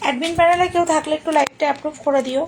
Admin প্যানেলে কেউ থাকলে একটু লাইকটা অ্যাপ্রুভ করে দিও।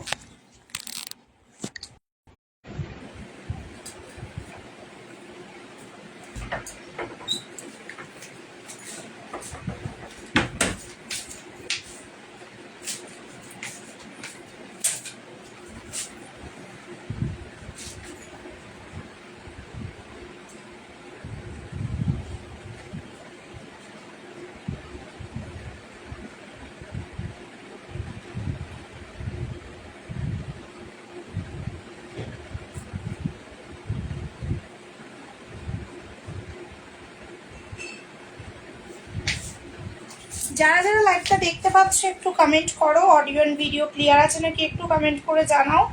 যারা যারা লাইভটা দেখতে পাচ্ছ একটু কমেন্ট করো, অডিও এন্ড ভিডিও ক্লিয়ার আছে নাকি একটু কমেন্ট করে জানাও।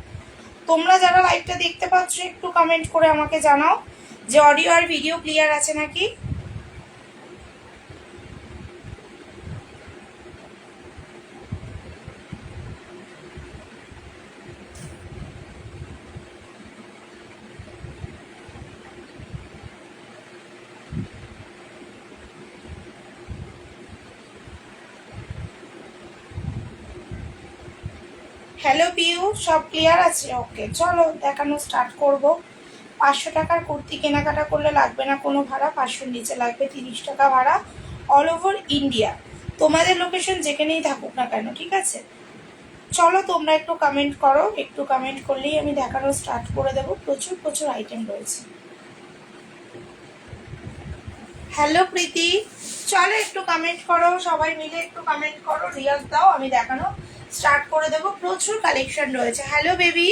তোমরা যারা লাইভটা দেখতে পাচ্ছ একটু কমেন্ট করে আমাকে জানাও যে অডিও আর ভিডিও ক্লিয়ার আছে নাকি। হ্যালো পিউ, সব ক্লিয়ার আছে? ওকে, চলো দেখানো স্টার্ট করব। 500 টাকার কুর্তি কেনাকাটা করলে লাগবে না কোনো ভাড়া, 500-র নিচে লাগবে 30 টাকা ভাড়া, অল ওভার ইন্ডিয়া, তোমাদের লোকেশন যেখানেই থাকুক না কেন, ঠিক আছে? চলো তোমরা একটু কমেন্ট করো, একটু কমেন্ট করলেই আমি দেখানো স্টার্ট করে দেবো। প্রচুর প্রচুর আইটেম রয়েছে। হ্যালো প্রীতি, চলো একটু কমেন্ট করো, সবাই মিলে একটু কমেন্ট করো, রিয়াক্ট দাও, আমি দেখানো স্টার্ট করে দেবো। প্রচুর কালেকশন রয়েছে। হ্যালো বেবি,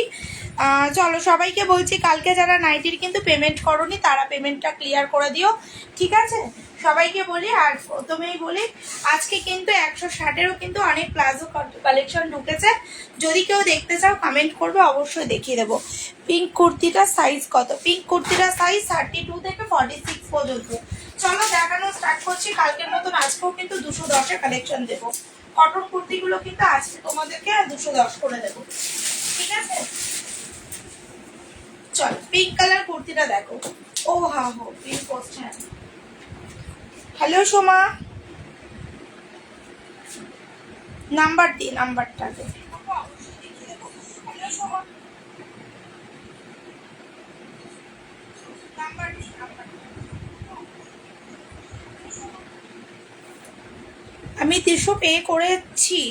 চলো সবাইকে বলছি কালকে যারা নাইটির কিন্তু পেমেন্ট করোনি তারা পেমেন্টটা ক্লিয়ার করে দিও, ঠিক আছে? সবাইকে বলি, আর প্রথমেই বলি আজকে কিন্তু 160-এরও কিন্তু অনেক প্লাজো কালেকশন ঢুকেছে। যদি কেউ দেখতে চাও কমেন্ট করবে, অবশ্যই দেখিয়ে দেবো। পিঙ্ক কুর্তিটার সাইজ কত? পিঙ্ক কুর্তিটার সাইজ 32 থেকে 46 পর্যন্ত। চলো দেখানো স্টার্ট করছি। কালকের মতন আজকেও কিন্তু 210-এর কালেকশন দেবো। কটন কুর্তিগুলো কিন্তু আজকে তোমাদেরকে 210 করে দেবো, ঠিক আছে? চল পিঙ্ক কালার কুর্তিটা দেখো। ও হা হো pink post. Hello Soma, number দি, নাম্বারটা দে। আমি 300 পে করেছি।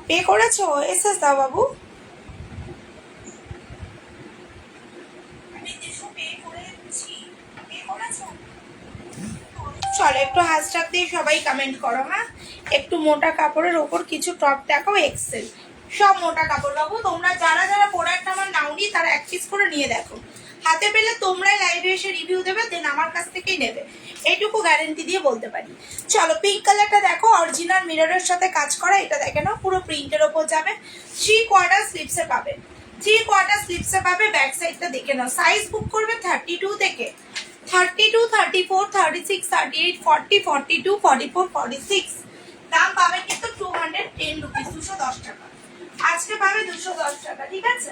পে করেছো? এসএস দাও বাবু। চলো একটু হ্যাশট্যাগ দিয়ে সবাই কমেন্ট করো, হ্যাঁ? একটু মোটা কাপড়ের ওপর কিছু টপ দেখাও, এক্সেল সব মোটা কাপড় বাবু। তোমরা যারা যারা প্রোডাক্ট আমার নাওনি তারা এক পিস করে নিয়ে দেখো, হাতে পেলে তোমরাই লাইভে এসে রিভিউ দেবে, দেন আমার কাছ থেকেই নেবে, এইটুকু গ্যারেন্টি দিয়ে বলতে পারি। চলো পিঙ্ক কালারটা দেখো, অরিজিনাল মিররের সাথে কাজ করা, এটা দেখে নাও, পুরো প্রিন্টের ওপর যাবে, 3/4 স্লিপসে পাবে, 3/4 স্লিপসে পাবে। ব্যাক সাইডটা দেখে নাও। সাইজ বুক করবে 32 থেকে 32, 34, 36, 38, 40, 42, 44, 46। দাম পাবে কিন্তু 210 রুপিস, 210 টাকা। আজকে পাবে 210 টাকা, ঠিক আছে?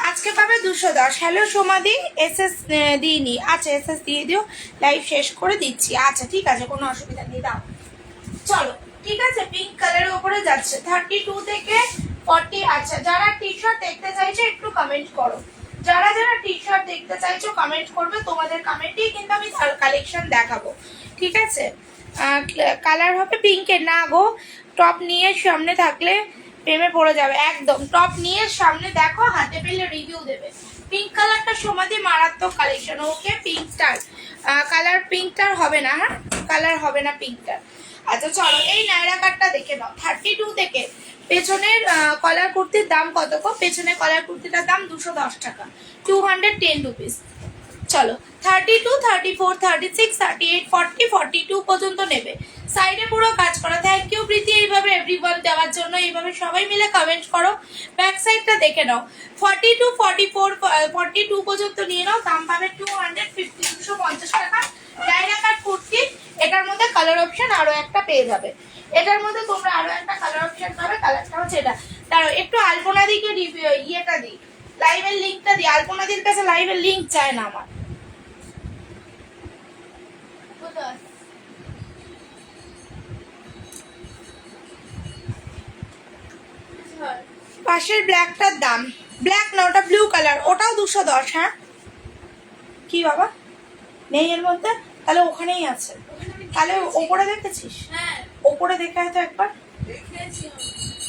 আজকে পাবে 210। হ্যালো সোমাদি, এসএস দিইনি, আচ্ছা এসএস দিয়ে দিও, লাইভ শেষ করে দিচ্ছি। আচ্ছা ঠিক আছে, কোনো অসুবিধা নেই, দাও। চলো ঠিক আছে, পিঙ্ক কালারের উপরে যাচ্ছে 32 থেকে 40। আচ্ছা যারা টি শার্ট দেখতে চাইছো একটু কমেন্ট করো, যারা যারা টি শার্ট দেখতে চাইছো কমেন্ট করবে, তোমাদের কমেন্টেই কিন্তু আমি কালেকশন দেখাবো, ঠিক আছে? কালার হবে পিঙ্কের না গো, টপ নিয়ে সামনে থাকলে প্রেমে পড়ে যাবে একদম। টপ নিয়ে সামনে দেখো, হাতে পেলে রিভিউ দেবে। পিঙ্ক কালারটা সমাধি মারাত্মক কালেকশন। ওকে পিঙ্কটার কালার, পিঙ্কটার হবে না, হ্যাঁ কালার হবে না পিঙ্কটার। আচ্ছা চলো এই নায়রা কাটটা দেখে নাও। 32 থেকে পেছনের কলার কুর্তির দাম কত গো? পেছনের কলার কুর্তিটার দাম 210 টাকা, 210 রুপিস। চলো 32, 34, 36, 38, 40, 42 পর্যন্ত নেবে। সাইডে পুরো কাজ করা। থ্যাংক ইউ প্রীতি এইভাবে এভরিওয়ান দেওয়ার জন্য। এইভাবে সবাই মিলে কমেন্ট করো। ব্যাক সাইডটা দেখে নাও। 42, 44, 42 পর্যন্ত নিয়ে নাও। দাম পাবে 250, 250 টাকা। নায়রা কাট কুর্তি, এটার মধ্যে কালার অপশন আরো একটা পেয়ে যাবে। এটার মধ্যে তোমরা আরো একটা কালার অপশন পাবে, কালারটা হচ্ছে এটা। দাঁড়াও একটু আলপনা দিকে ইয়েটা দিই, লাইভের লিঙ্কটা দিই। আলপনাদির কাছে লাইভের লিঙ্ক চায় না আমার। পাশের ব্ল্যাকটার দাম, ব্ল্যাক না ওটা ব্লু কালার, ওটাও 210। হ্যাঁ কি বাবা নেই এর মধ্যে? তাহলে ওখানেই আছে। তাহলে ওপরে দেখেছিস? ওপরে দেখে হয়তো একবার।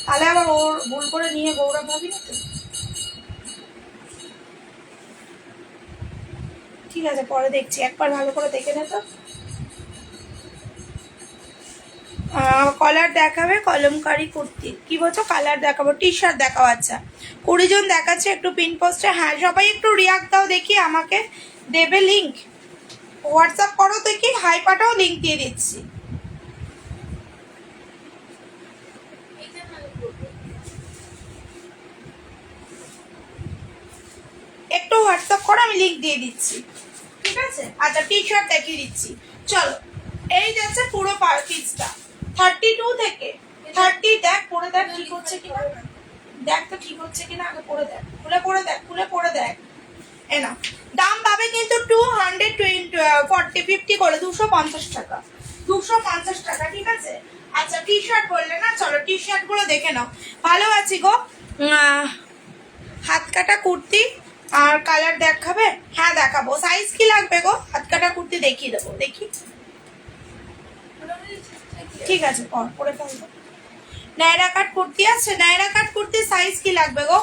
তাহলে আবার ওর ভুল করে নিয়ে গৌরব ভাবি না তো। ঠিক আছে পরে দেখছি, একবার ভালো করে দেখে নে তো। কলার দেখাবে, কলমকারি কুর্তি কি বলছো? কালার দেখাবো, টি শার্ট দেখাও। আচ্ছা 20 জন দেখাচ্ছে, একটু পিন পোস্টে। হ্যাঁ সবাই একটু রিয়াক্ট দাও দেখি, আমাকে দেবে লিঙ্ক, হোয়াটসঅ্যাপ করো দেখি, হাইপাটাও লিঙ্ক দিয়ে দিচ্ছি। একটু হোয়াটসঅ্যাপ করো, আমি লিঙ্ক দিয়ে দিচ্ছি। ঠিক আছে আচ্ছা টি শার্ট দেখিয়ে দিচ্ছি। চলো এই যাচ্ছে পুরো পিসটা 32 থেকে 30। দেখ পরে দেখ ঠিক হচ্ছে কিনা, দেখ তো ঠিক হচ্ছে কিনা, আগে পরে দেখ, খুলে পরে দেখ, খুলে পরে দেখ। এ না দাম পাবে কিন্তু 240 করে 250 টাকা, 250 টাকা। ঠিক আছে আচ্ছা টি শার্ট বললে না, চলো টি শার্ট গুলো দেখে নাও। ভালো আছি গো। হাত কাটা কুর্তি আর কালার দেখাবে? হ্যাঁ দেখাবো। সাইজ কি লাগবে গো? হাত কাটা কুর্তি দেখিয়ে দেবো, দেখি। ঠিক আছে পরে ফেলবো। নায়রা কাট কুর্তি আছে, নায়রা কাট কুর্তির সাইজ কি লাগবে গো?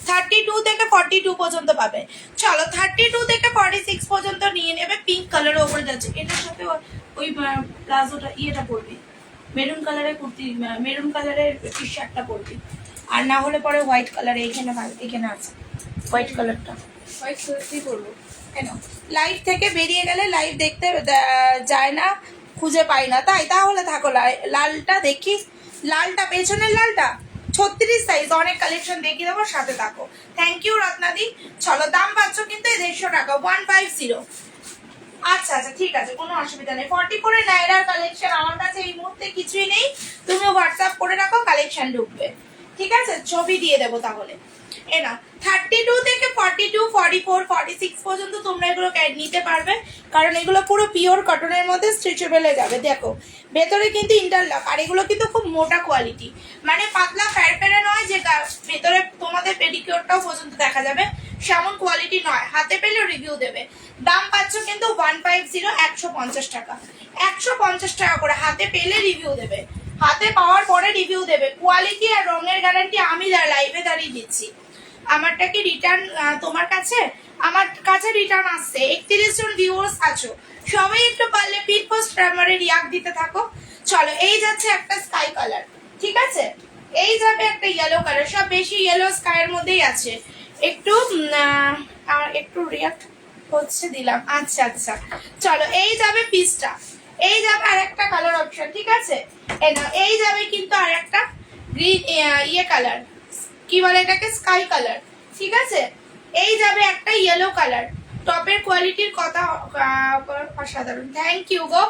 32 থেকে 42 পর্যন্ত পাবে। চলো 32 থেকে 46 পর্যন্ত নিয়ে নেবে। পিঙ্ক কালারের ওপরে যাচ্ছে, এটার সাথে ওই প্লাজোটা ইয়েটা পরবি, মেরুন কালারের কুর্তি, মেরুন কালারের টি শার্টটা পরবি। আর না হলে পরে হোয়াইট কালার, এইখানে এখানে আছে হোয়াইট কালারটা, হোয়াইট কালারটাই পরবো। কেন লাইভ থেকে বেরিয়ে গেলে লাইভ দেখতে যায় না, খুঁজে পাই না, তাই তাহলে থাকো লালটা দেখি, লালটা পেছনের লালটা 36 সাইজ, অনেক কালেকশন দেখিয়ে দেবো, সাথে থাকো। থ্যাংক ইউ রত্নাদি। চলো দাম পাচ্ছ কিন্তু 150 টাকা, 150। আচ্ছা আচ্ছা ঠিক আছে কোনো অসুবিধা নেই। 44 এর নায়রার কালেকশন আমার কাছে এই মুহূর্তে কিছুই নেই, তুমি হোয়াটসঅ্যাপ করে রাখো, কালেকশন ঢুকবে। ঠিক আছে ছবি দিয়ে দেবো তাহলে। এ না 32 থেকে 42, 44, 46 পর্যন্ত তোমরা এগুলো নিতে পারবে, কারণ এগুলো পুরো পিওর কটনের মধ্যে স্ট্রেচেবল যাবে। দেখো ভেতরে কিন্তু ইন্টারলক, আর এগুলো কিন্তু খুব মোটা কোয়ালিটি, মানে পাতলা ফ্যারফেরে নয় যে ভেতরে তোমাদের পেডিকিউরটাও পর্যন্ত দেখা যাবে, সেমন কোয়ালিটি নয়। হাতে পেলে রিভিউ দেবে। দাম পাচ্ছ কিন্তু 150, 150 টাকা, 150 টাকা করে। হাতে পেলে রিভিউ দেবে, হাতে পাওয়ার পরে রিভিউ দেবে। কোয়ালিটি আর রঙের গ্যারান্টি আমি লাইভে দাঁড়িয়ে দিচ্ছি। আমারটা কি রিটার্ন তোমার কাছে? আমার কাছে রিটার্ন আসছে। 31 জন ভিউয়ার্স আছো, সবাই একটু পারলে পিন পোস্ট আমারে রিয়াক্ট দিতে থাকো। চলো এই যাচ্ছে একটা স্কাই কালার, ঠিক আছে, এই যাবে একটা ইয়েলো কালার, সব বেশি ইয়েলো স্কাইয়ের মধ্যেই আছে। একটু রিয়াক্ট হচ্ছে দিলাম। আচ্ছা আচ্ছা চলো এই যাবে পিসটা, এই যাবে আর একটা কালার অপশন। ঠিক আছে এই যাবে কিন্তু আর একটা গ্রিন ইয়ে কালার, কি বলে এটাকে, স্কাই কালার। ঠিক আছে এই যাবে একটা ইয়েলো কালার। টপের কোয়ালিটির কথা অসাধারণ, থ্যাংক ইউ গো।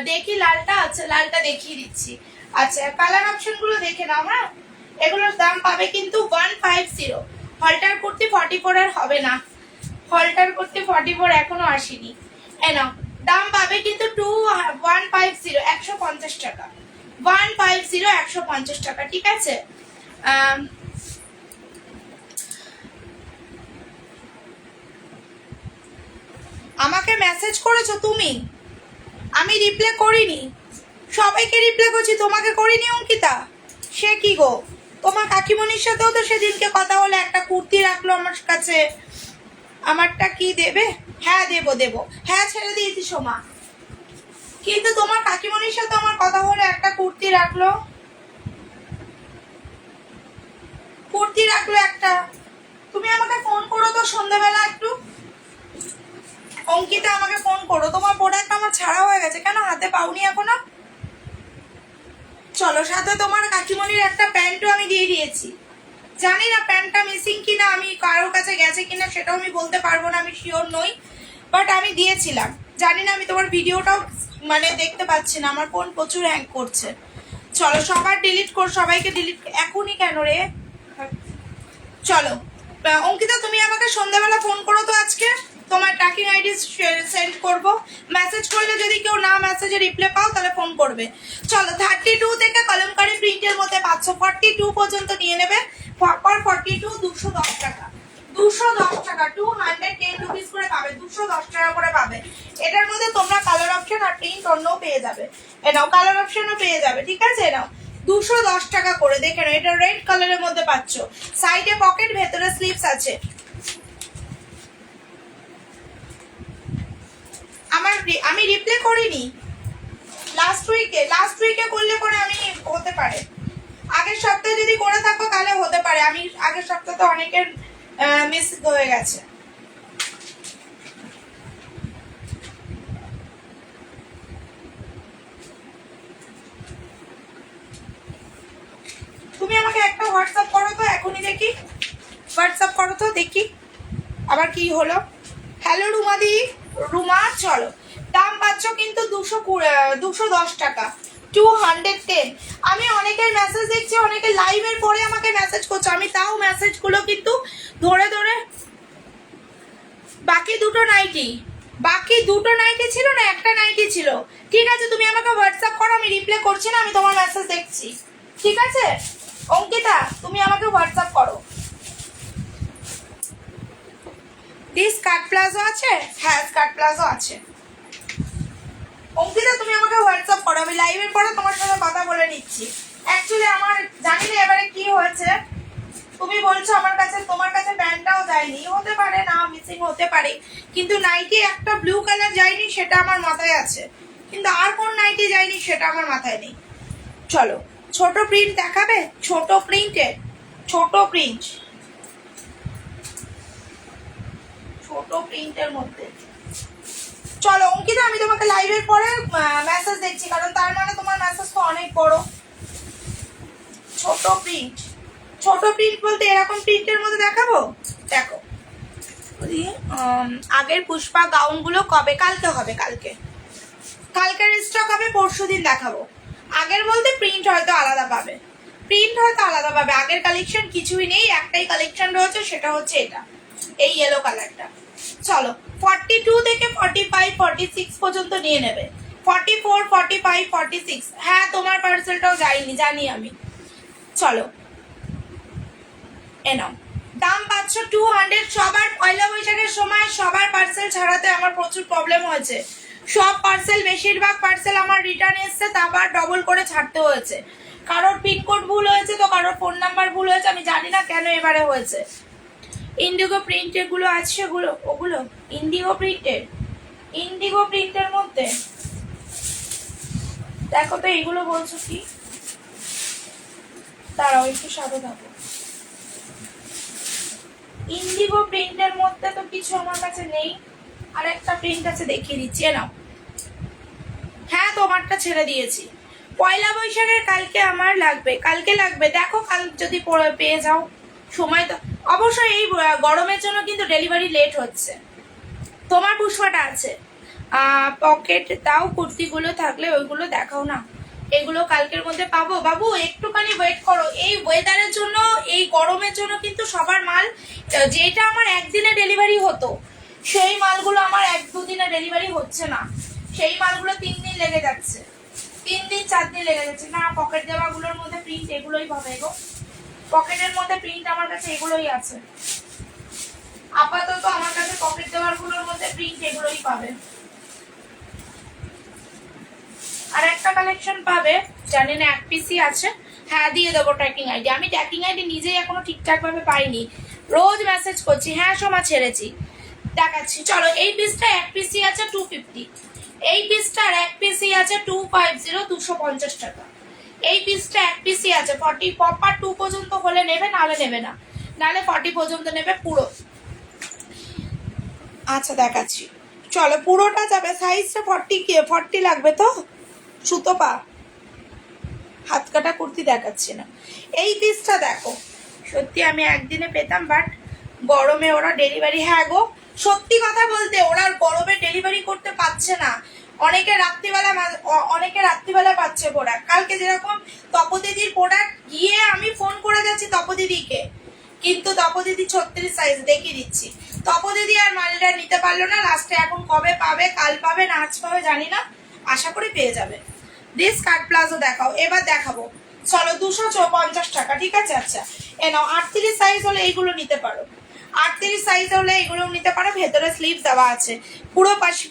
দেখি লালটা আছে, লালটা দেখিয়ে দিচ্ছি। আচ্ছা কালার অপশন গুলো দেখে নাও। হ্যাঁ এগুলোর দাম পাবে কিন্তু 150। হলটার কুর্তি 44 আর হবে না, হলটার কুর্তি 44 এখনো আসেনি। এনাও দাম পাবে কিন্তু 150, 150 টাকা, 150, 150 টাকা। ঠিক আছে আমাকে মেসেজ করেছো তুমি, আমি রিপ্লাই করিনি, সবাইকে রিপ্লাই করছি, তোমাকে করিনি অঙ্কিতা। সে কি গো, তোমার কাকিমণির সাথেও তো সেদিনকে কথা হলো, একটা কুর্তি রাখলো আমার কাছে, আমারটা কি দেবে? হ্যাঁ দেবো দেবো, হ্যাঁ ছেড়ে দিয়েছি সোমা, কিন্তু তোমার কাকিমণির সাথে আমার কথা হলো, একটা কুর্তি রাখলো, কুর্তি রাখলো একটা। তুমি আমাকে ফোন করো তো সন্ধ্যাবেলা একটু, অঙ্কিতা আমাকে ফোন করো, তোমার প্রোডাক্ট আমার ছাড়া হয়ে গেছে, কেন হাতে পাওনি এখনো? চলো সাথে তোমার কাকিমণির একটা প্যান্টও আমি দিয়ে দিয়েছি, জানি না প্যান্টটা মিসিং কিনা, আমি কারোর কাছে গেছে কিনা সেটাও আমি বলতে পারবো না, আমি শিওর নই, বাট আমি দিয়েছিলাম। জানি না আমি তোমার ভিডিওটাও মানে দেখতে পাচ্ছি না, আমার ফোন প্রচুর হ্যাং করছে। চলো সবার ডিলিট কর, সবাইকে ডিলিট এখনই কেন রে। চলো অঙ্কিতা তুমি আমাকে সন্ধ্যাবেলা ফোন করো তো আজকে, তোমার ট্র্যাকিং আইডি সেন্ড করবো। মেসেজ করলে যদি কেউ না মেসেজে রিপ্লাই পাও তাহলে ফোন করবে। চলো 32 থেকে কলমকারি প্রিন্টের মধ্যে পাচ্ছ, 42 পর্যন্ত নিয়ে নেবে। 42 210 টাকা, 210 টাকা, 210 রুপিস করে পাবে, 210 টাকা করে পাবে। এটার মধ্যে তোমরা কালার অপশন আর প্রিন্ট অন্যও পেয়ে যাবে। এনাও কালার অপশনও পেয়ে যাবে, ঠিক আছে। এনাও 210 টাকা করে, দেখে নাও। এটা রেড কালারের মধ্যে পাচ্ছ, সাইডে পকেট, ভেতরে স্লিভস আছে। আমি রিপ্লে করিনি লাস্ট উইকে করলে পরে আমি হতে পারে, আগের সপ্তাহে যদি করে থাকো তাহলে হতে পারে। আমি আগের সপ্তাহে তো অনেকের মিস হয়ে গেছে। তুমি আমাকে একটা হোয়াটসঅ্যাপ করো তো এখনই, দেখি হোয়াটসঅ্যাপ করো তো দেখি আবার কি হলো। হ্যালো রুমা, চলো দাম পাচ্ছ কিন্তু 210 টাকা, 210। আমি অনেকের মেসেজ দেখছি, অনেকে লাইভের পরে আমাকে মেসেজ করছো, আমি তাও মেসেজগুলো কিন্তু ধরে ধরে। বাকি দুটো নাইটি ছিল না, একটা নাইটি ছিল, ঠিক আছে। তুমি আমাকে হোয়াটসঅ্যাপ করো, আমি রিপ্লাই করছি না, আমি তোমার মেসেজ দেখছি, ঠিক আছে। অঙ্কিতা তুমি আমাকে হোয়াটসঅ্যাপ করো। স্কার্ট প্লাজো আছে? হ্যাঁ স্কার্ট প্লাজো আছে। অঙ্কিতা তুমি আমাকে হোয়াটসঅ্যাপ করো, আমি লাইভের পরে তোমার সাথে কথা বলে নিচ্ছি। অ্যাকচুয়ালি আমার জানি না এবারে কি হয়েছে, তুমি বলছো আমার কাছে, তোমার কাছে ব্যান্ডটাও যায়নি, হতে পারে না মিসিং হতে পারে, কিন্তু নাইটি একটা ব্লু কালার যায়নি সেটা আমার মাথায় আছে, কিন্তু আর কোন নাইটি যায়নি সেটা আমার মাথায় নেই। চলো ছোট প্রিন্ট দেখাবে, ছোট প্রিন্টের মধ্যে। চলো অঙ্কিতা আমি তোমাকে লাইভের পরে মেসেজ দেখছি, কারণ তার মানে তোমার মেসেজ তো অনেক বড়। ছোট প্রিন্ট বলতে এরকম প্রিন্টের মধ্যে দেখাবো, দেখো। আগের পুষ্পা গাউনগুলো কবে? কালকে হবে, কালকের স্টক হবে, পরশুদিন দেখাবো। আগের বলতে প্রিন্ট হয়তো আলাদা পাবে, আগের কালেকশন কিছুই নেই, একটাই কালেকশন রয়েছে, সেটা হচ্ছে এটা, এই ইয়েলো কালারটা। চলো 42 থেকে 45 46 পর্যন্ত নিয়ে নেবে, 44 45 46। হ্যাঁ তোমার পার্সেলটাও যায়নি জানি আমি। চলো এনাও দাম পাচ্ছ 200। সবার পয়লা বৈশাখের সময় সবার পার্সেল ছাড়াতে আমার প্রচুর প্রবলেম হয়েছে, সব পার্সেল, বেশিরভাগ পার্সেল আমার রিটার্ন এসছে, তা আবার ডবল করে ছাড়তে হয়েছে। কারোর পিনকোড ভুল হয়েছে তো কারোর ফোন নাম্বার ভুল হয়েছে, আমি জানি না কেন এবারে হয়েছে। ইন্ডিগো প্রিন্টের গুলো আছে, ওগুলো ইন্ডিগো প্রিন্টের মধ্যে দেখো তো, এগুলো বলছো কি? দাঁড়াও একটু সাথে থাকো। ইন্ডিগো প্রিন্টের মধ্যে তো কিছু আমার কাছে নেই, আর একটা প্রিন্ট আছে দেখিয়ে দিচ্ছি, নাও। হ্যাঁ তোমারটা ছেড়ে দিয়েছি। পয়লা বৈশাখের কালকে লাগবে, দেখো কাল যদি পেয়ে যাও সময় তো। অবশ্যই এই গরমের জন্য কিন্তু ডেলিভারি লেট হচ্ছে। তোমার পুষ্পাটা আছে, পকেট দাও, কুর্তিগুলো থাকলে ওইগুলো দেখাও না, এগুলো কালকের মধ্যে পাবো। বাবু একটুখানি ওয়েট করো, এই ওয়েদারের জন্য, এই গরমের জন্য কিন্তু সবার মাল, যেটা আমার একদিনে ডেলিভারি হতো সেই মালগুলো আমার 1-2 দিনে ডেলিভারি হচ্ছে না, সেই মালগুলো 3 দিন লেগে যাচ্ছে, 3 দিন 4 দিন লেগে যাচ্ছে। না পকেট দেওয়াগুলোর মধ্যে প্রিন্ট এগুলোই পাবে গো, পকেটের মধ্যে প্রিন্ট আমার কাছে এগুলোই আছে আপাতত, আমার কাছে পকেট দেওয়ারগুলোর মধ্যে প্রিন্ট এগুলোই পাবে। আর একটা কালেকশন পাবে, জানি না 1 পিসই আছে, হ্যাঁ দিয়ে দেবো ট্র্যাকিং আইডি। আমি ট্র্যাকিং আইডি নিজেই এখনো ঠিকঠাক ভাবে পাইনি, রোজ মেসেজ করছি। হ্যাঁ সোমা ছেড়েছি, দেখাচ্ছি। চলো এই পিসটা 1 পিসই আছে 250, এই পিসটার 1 পিসই আছে 250, 250 টাকা। এই পিসটা 1 পিসই আছে 40, প্রপার 2 পর্যন্ত হলে নেবে, নাহলে নেবে না, নাহলে 40 পর্যন্ত নেবে পুরো। আচ্ছা দেখাচ্ছি, চলো পুরোটা যাবে। সাইজটা 40 লাগবে তো, সুতো পা হাত কাটা কুর্তি দেখাচ্ছি না। এই পিসটা দেখো, সত্যি আমি একদিনে পেতাম, বাট গরমে ওরা ডেলিভারি, হ্যাঁ গো সত্যি কথা বলতে ওরা গরমে ডেলিভারি করতে পারছে না, অনেকে রাত্রিবেলা পাচ্ছে প্রোডাক্ট। কালকে যেরকম তপদিদির প্রোডাক্ট গিয়ে আমি ফোন করে যাচ্ছি তপদিদিকে, কিন্তু তপদিদি 36 সাইজ দেখিয়ে দিচ্ছি। তপদিদি আর মালটা নিতে পারলো না লাস্টে, এখন কবে পাবে, কাল পাবে না আজ পাবে জানি না, আশা করি পেয়ে যাবে। দিস কাট প্লাজো দেখাও, এবার দেখাবো চলো 250 টাকা, ঠিক আছে। আচ্ছা এ নাও, 38 সাইজ হলে এইগুলো নিতে পারো, 38 সাইজ হলে এগুলো নিতে পারো। ভেতরে স্লিভ দেওয়া আছে,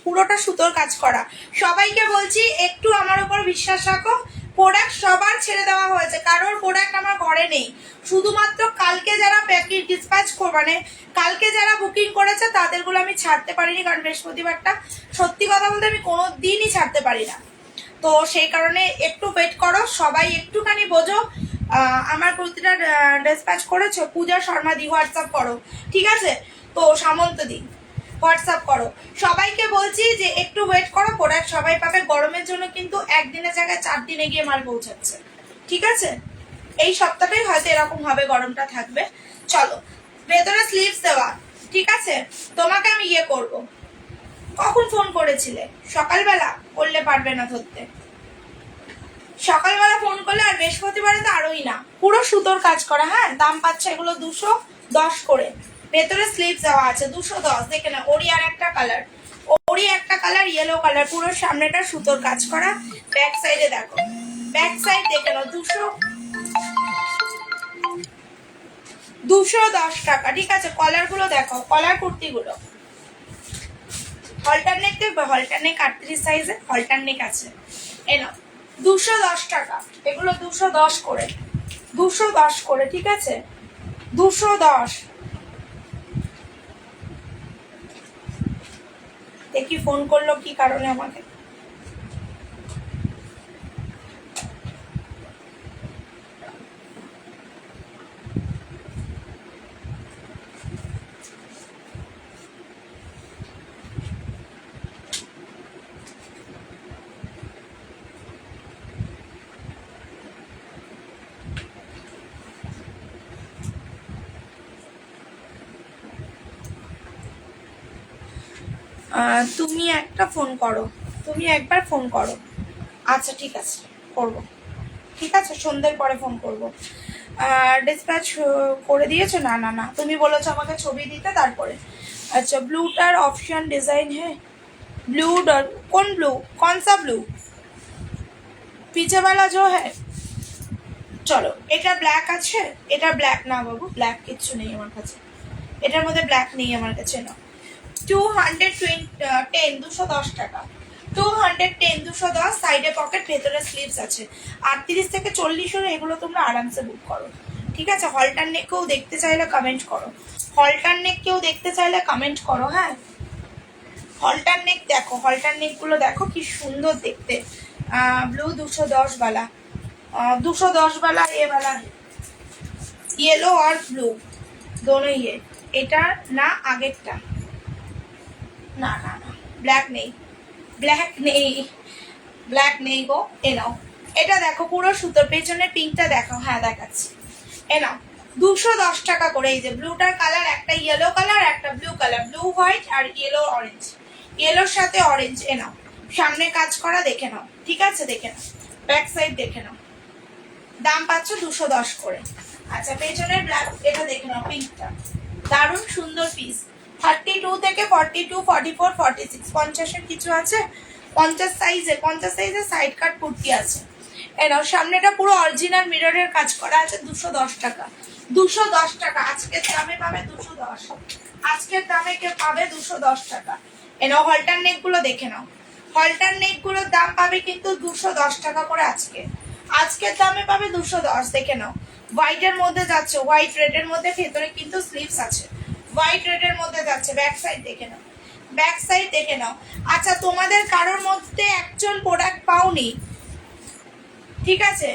পুরোটা সুতোর কাজ করা। সবাইকে বলছি একটু আমার উপর বিশ্বাস রাখো, প্রোডাক্ট সবার ছেড়ে দেওয়া হয়েছে, কারোর প্রোডাক্ট আমার ঘরে নেই। শুধুমাত্র কালকে যারা প্যাকেজ ডিসপ্যাচ মানে কালকে যারা বুকিং করেছে তাদেরগুলো আমি ছাড়তে পারিনি, কারণ বৃহস্পতিবারটা সত্যি কথা বলতে আমি কোনো দিনই ছাড়তে পারি না। তো সেই কারণে একটু ওয়েট করো, সবাই একটুখানি বোঝো। আমার কুর্তিটা ডিসপ্যাচ করেছো, পূজা শর্মা দি হোয়াটসঅ্যাপ করো, ঠিক আছে। তো সামন্ত দি হোয়াটসঅ্যাপ করো, সবাইকে বলছি যে একটু ওয়েট করো, প্রোডাক্ট সবাই পাবে। গরমের জন্য কিন্তু একদিনের জায়গায় 4 দিনে গিয়ে মাল পৌঁছাচ্ছে, ঠিক আছে। এই সপ্তাহটাই হয়তো এরকম হবে, গরমটা থাকবে। চলো, ভেতরে স্লিভস দেওয়া, ঠিক আছে। তোমাকে আমি ইয়ে করব, কখন ফোন করেছিলে? সকালবেলা করলে পারবে না ধরতে, সকালবেলা ফোন করলে। আর বৃহস্পতিবারে তো আরোই না, পুরো সুতোর কাজ করা। হ্যাঁ, দাম পাচ্ছে এগুলো 210 করে। ভেতরে স্লিভস দেওয়া আছে 210, দেখে না। ওরি আর একটা কালার, ওরি একটা কালার ইয়েলো কালার, পুরো সামনেটা সুতোর কাজ করা। ব্যাক সাইডে দেখো, ব্যাক সাইড দেখে নাও। 210 টাকা, ঠিক আছে। কলার গুলো দেখো, কলার কুর্তি গুলো হলটার নেক দেখবে, হলটার নেক 38 সাইজে হলটার নেক আছে। এ নাও 210 টাকা, এগুলো 210 করে, 210 করে, ঠিক আছে। 210। দেখি ফোন করলো কি কারণে আমাকে। তুমি একটা ফোন করো, তুমি একবার ফোন করো। আচ্ছা ঠিক আছে, করব, ঠিক আছে। সন্ধ্যের পরে ফোন করব। ডিসপ্যাচ করে দিয়েছো? না না না, তুমি বলেছো আমাকে ছবি দিতে তারপরে। अच्छा ब्लूটার অপশন ডিজাইন হ্যাঁ, ब्लू डर कौन ब्लू, कौन सा ब्लू, पीछे वाला जो है। চলো, এটা ব্ল্যাক আছে, এটা ব্ল্যাক না বাবু, ব্ল্যাক কিচ্ছু নেই আমার কাছে, এটার মধ্যে ব্ল্যাক নেই আমার কাছে। না 210, 210 টাকা, 210, 210। সাইডে পকেট, ভেতরে স্লিভস আছে। 38 থেকে 40 হলে এগুলো তোমরা আরামসে বুক করো, ঠিক আছে। হলটার নেক কেউ দেখতে চাইলে কমেন্ট করো, হলটার নেক কেউ দেখতে চাইলে কমেন্ট করো। হ্যাঁ, হলটার নেক দেখো, হলটার নেক গুলো দেখো কি সুন্দর দেখতে। ব্লু 210 वाला, 210 वाला ये वाला येलो और ब्लू दोनों ही है। এটা না আগেরটা, না না না, ব্ল্যাক নেই, ব্ল্যাক নেই, ব্ল্যাক নেই গো। এ নাও, এটা দেখো পুরো সুতোর, পেছনের পিঙ্কটা দেখো। হ্যাঁ দেখাচ্ছি, এ নাও 210 টাকা করে। এই যে ব্লুটার কালার, একটা ইয়েলো কালার, একটা ব্লু কালার, ব্লু হোয়াইট আর ইয়েলো অরেঞ্জ, ইয়েলোর সাথে অরেঞ্জ। এ নাও, সামনে কাজ করা, দেখে নাও, ঠিক আছে। দেখে নাও, ব্যাক সাইড দেখে নাও। দাম পাচ্ছ 210 করে। আচ্ছা, পেছনের ব্ল্যাক, এটা দেখে নাও, পিঙ্কটা দারুণ সুন্দর পিস। 32 থেকে 42, 44, 46, 50-এর কিছু আছে। 50 সাইজে সাইড কাট কুর্তি আছে। এ নাও, সামনেটা পুরো অরিজিনাল মিররের কাজ করা আছে। 210 টাকা, 210 টাকা। আজকের দামে পাবে 210, আজকের দামে কে পাবে 210 টাকা। এ নাও, হলটার নেক গুলো দেখে নাও, হলটার নেক গুলোর দাম পাবে কিন্তু 210 টাকা করে। আজকের দামে পাবে 210, দেখে নাও। হোয়াইটের মধ্যে যাচ্ছে, হোয়াইট রেডের মধ্যে, ভেতরে কিন্তু স্লিভস আছে। হোয়াইট রেডের মধ্যে যাচ্ছে, ব্যাক সাইড দেখে নাও, ব্যাক সাইড দেখে নাও। আচ্ছা, তোমাদের কারোর মধ্যে একজন প্রোডাক্ট পাওনি, ঠিক আছে,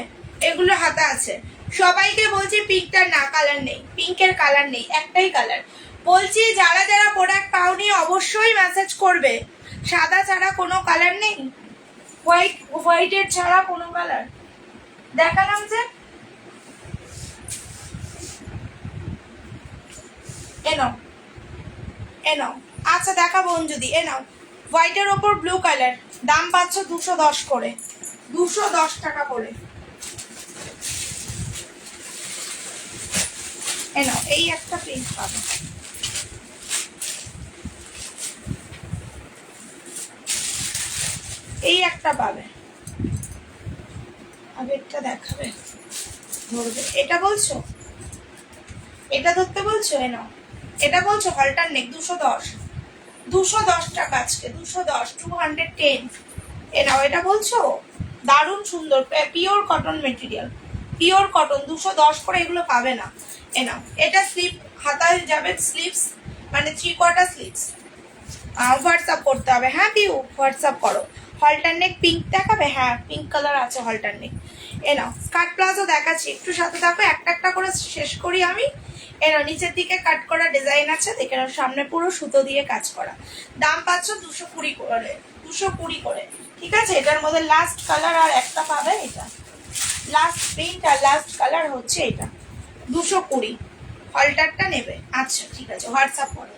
এগুলো হাতে আছে। সবাইকে বলছি পিঙ্কটার না, কালার নেই, পিঙ্কের কালার নেই, একটাই কালার। বলছি যারা যারা প্রোডাক্ট পাওনি অবশ্যই মেসেজ করবে। সাদা ছাড়া কোনো কালার নেই, হোয়াইটের ছাড়া কোনো কালার দেখালাম যে। এনাও, এনাও, আচ্ছা দেখাবো যদি। এনাও, হোয়াইটের ওপর ব্লু কালার, দাম পাচ্ছ 210 করে, 210 টাকা করে। নাও এই একটা প্রিন্ট পাবে, এই একটা পাবে, আগেরটা দেখাবে, ধরবে। এটা বলছো, এটা ধরতে বলছো? নাও এটা বলছো হলটার নেক 210, 210 টাকা আজকে, 210, 210। নাও এটা বলছো, দারুণ সুন্দর pure cotton material, pure cotton, 210 করে এগুলো পাবে না। নাও এটা স্লিপ, হাতায় যাবে স্লিপস, মানে 3/4 স্লিপস। হোয়াটসঅ্যাপ করতে হবে, হ্যাঁ পিউ হোয়াটসঅ্যাপ করো। হলটার নেক পিঙ্ক দেখাবে, হ্যাঁ পিঙ্ক কালার আছে হলটার নেক। নাও স্কার্ট প্লাজো দেখাচ্ছি, একটু সাথে থাকো, একটা একটা করে শেষ করি আমি। নাও নিচের দিকে কাট করা ডিজাইন আছে, দেখে নাও সামনে পুরো সুতো দিয়ে কাজ করা। দাম পাচ্ছ 220 করে, 220 করে, ঠিক আছে। এটার মধ্যে লাস্ট কালার আর একটা পাবে, এটা লাস্ট প্রিন্ট আর লাস্ট কালার হচ্ছে এটা, 220। হলটারটা নেবে, আচ্ছা ঠিক আছে হোয়াটসঅ্যাপ করো।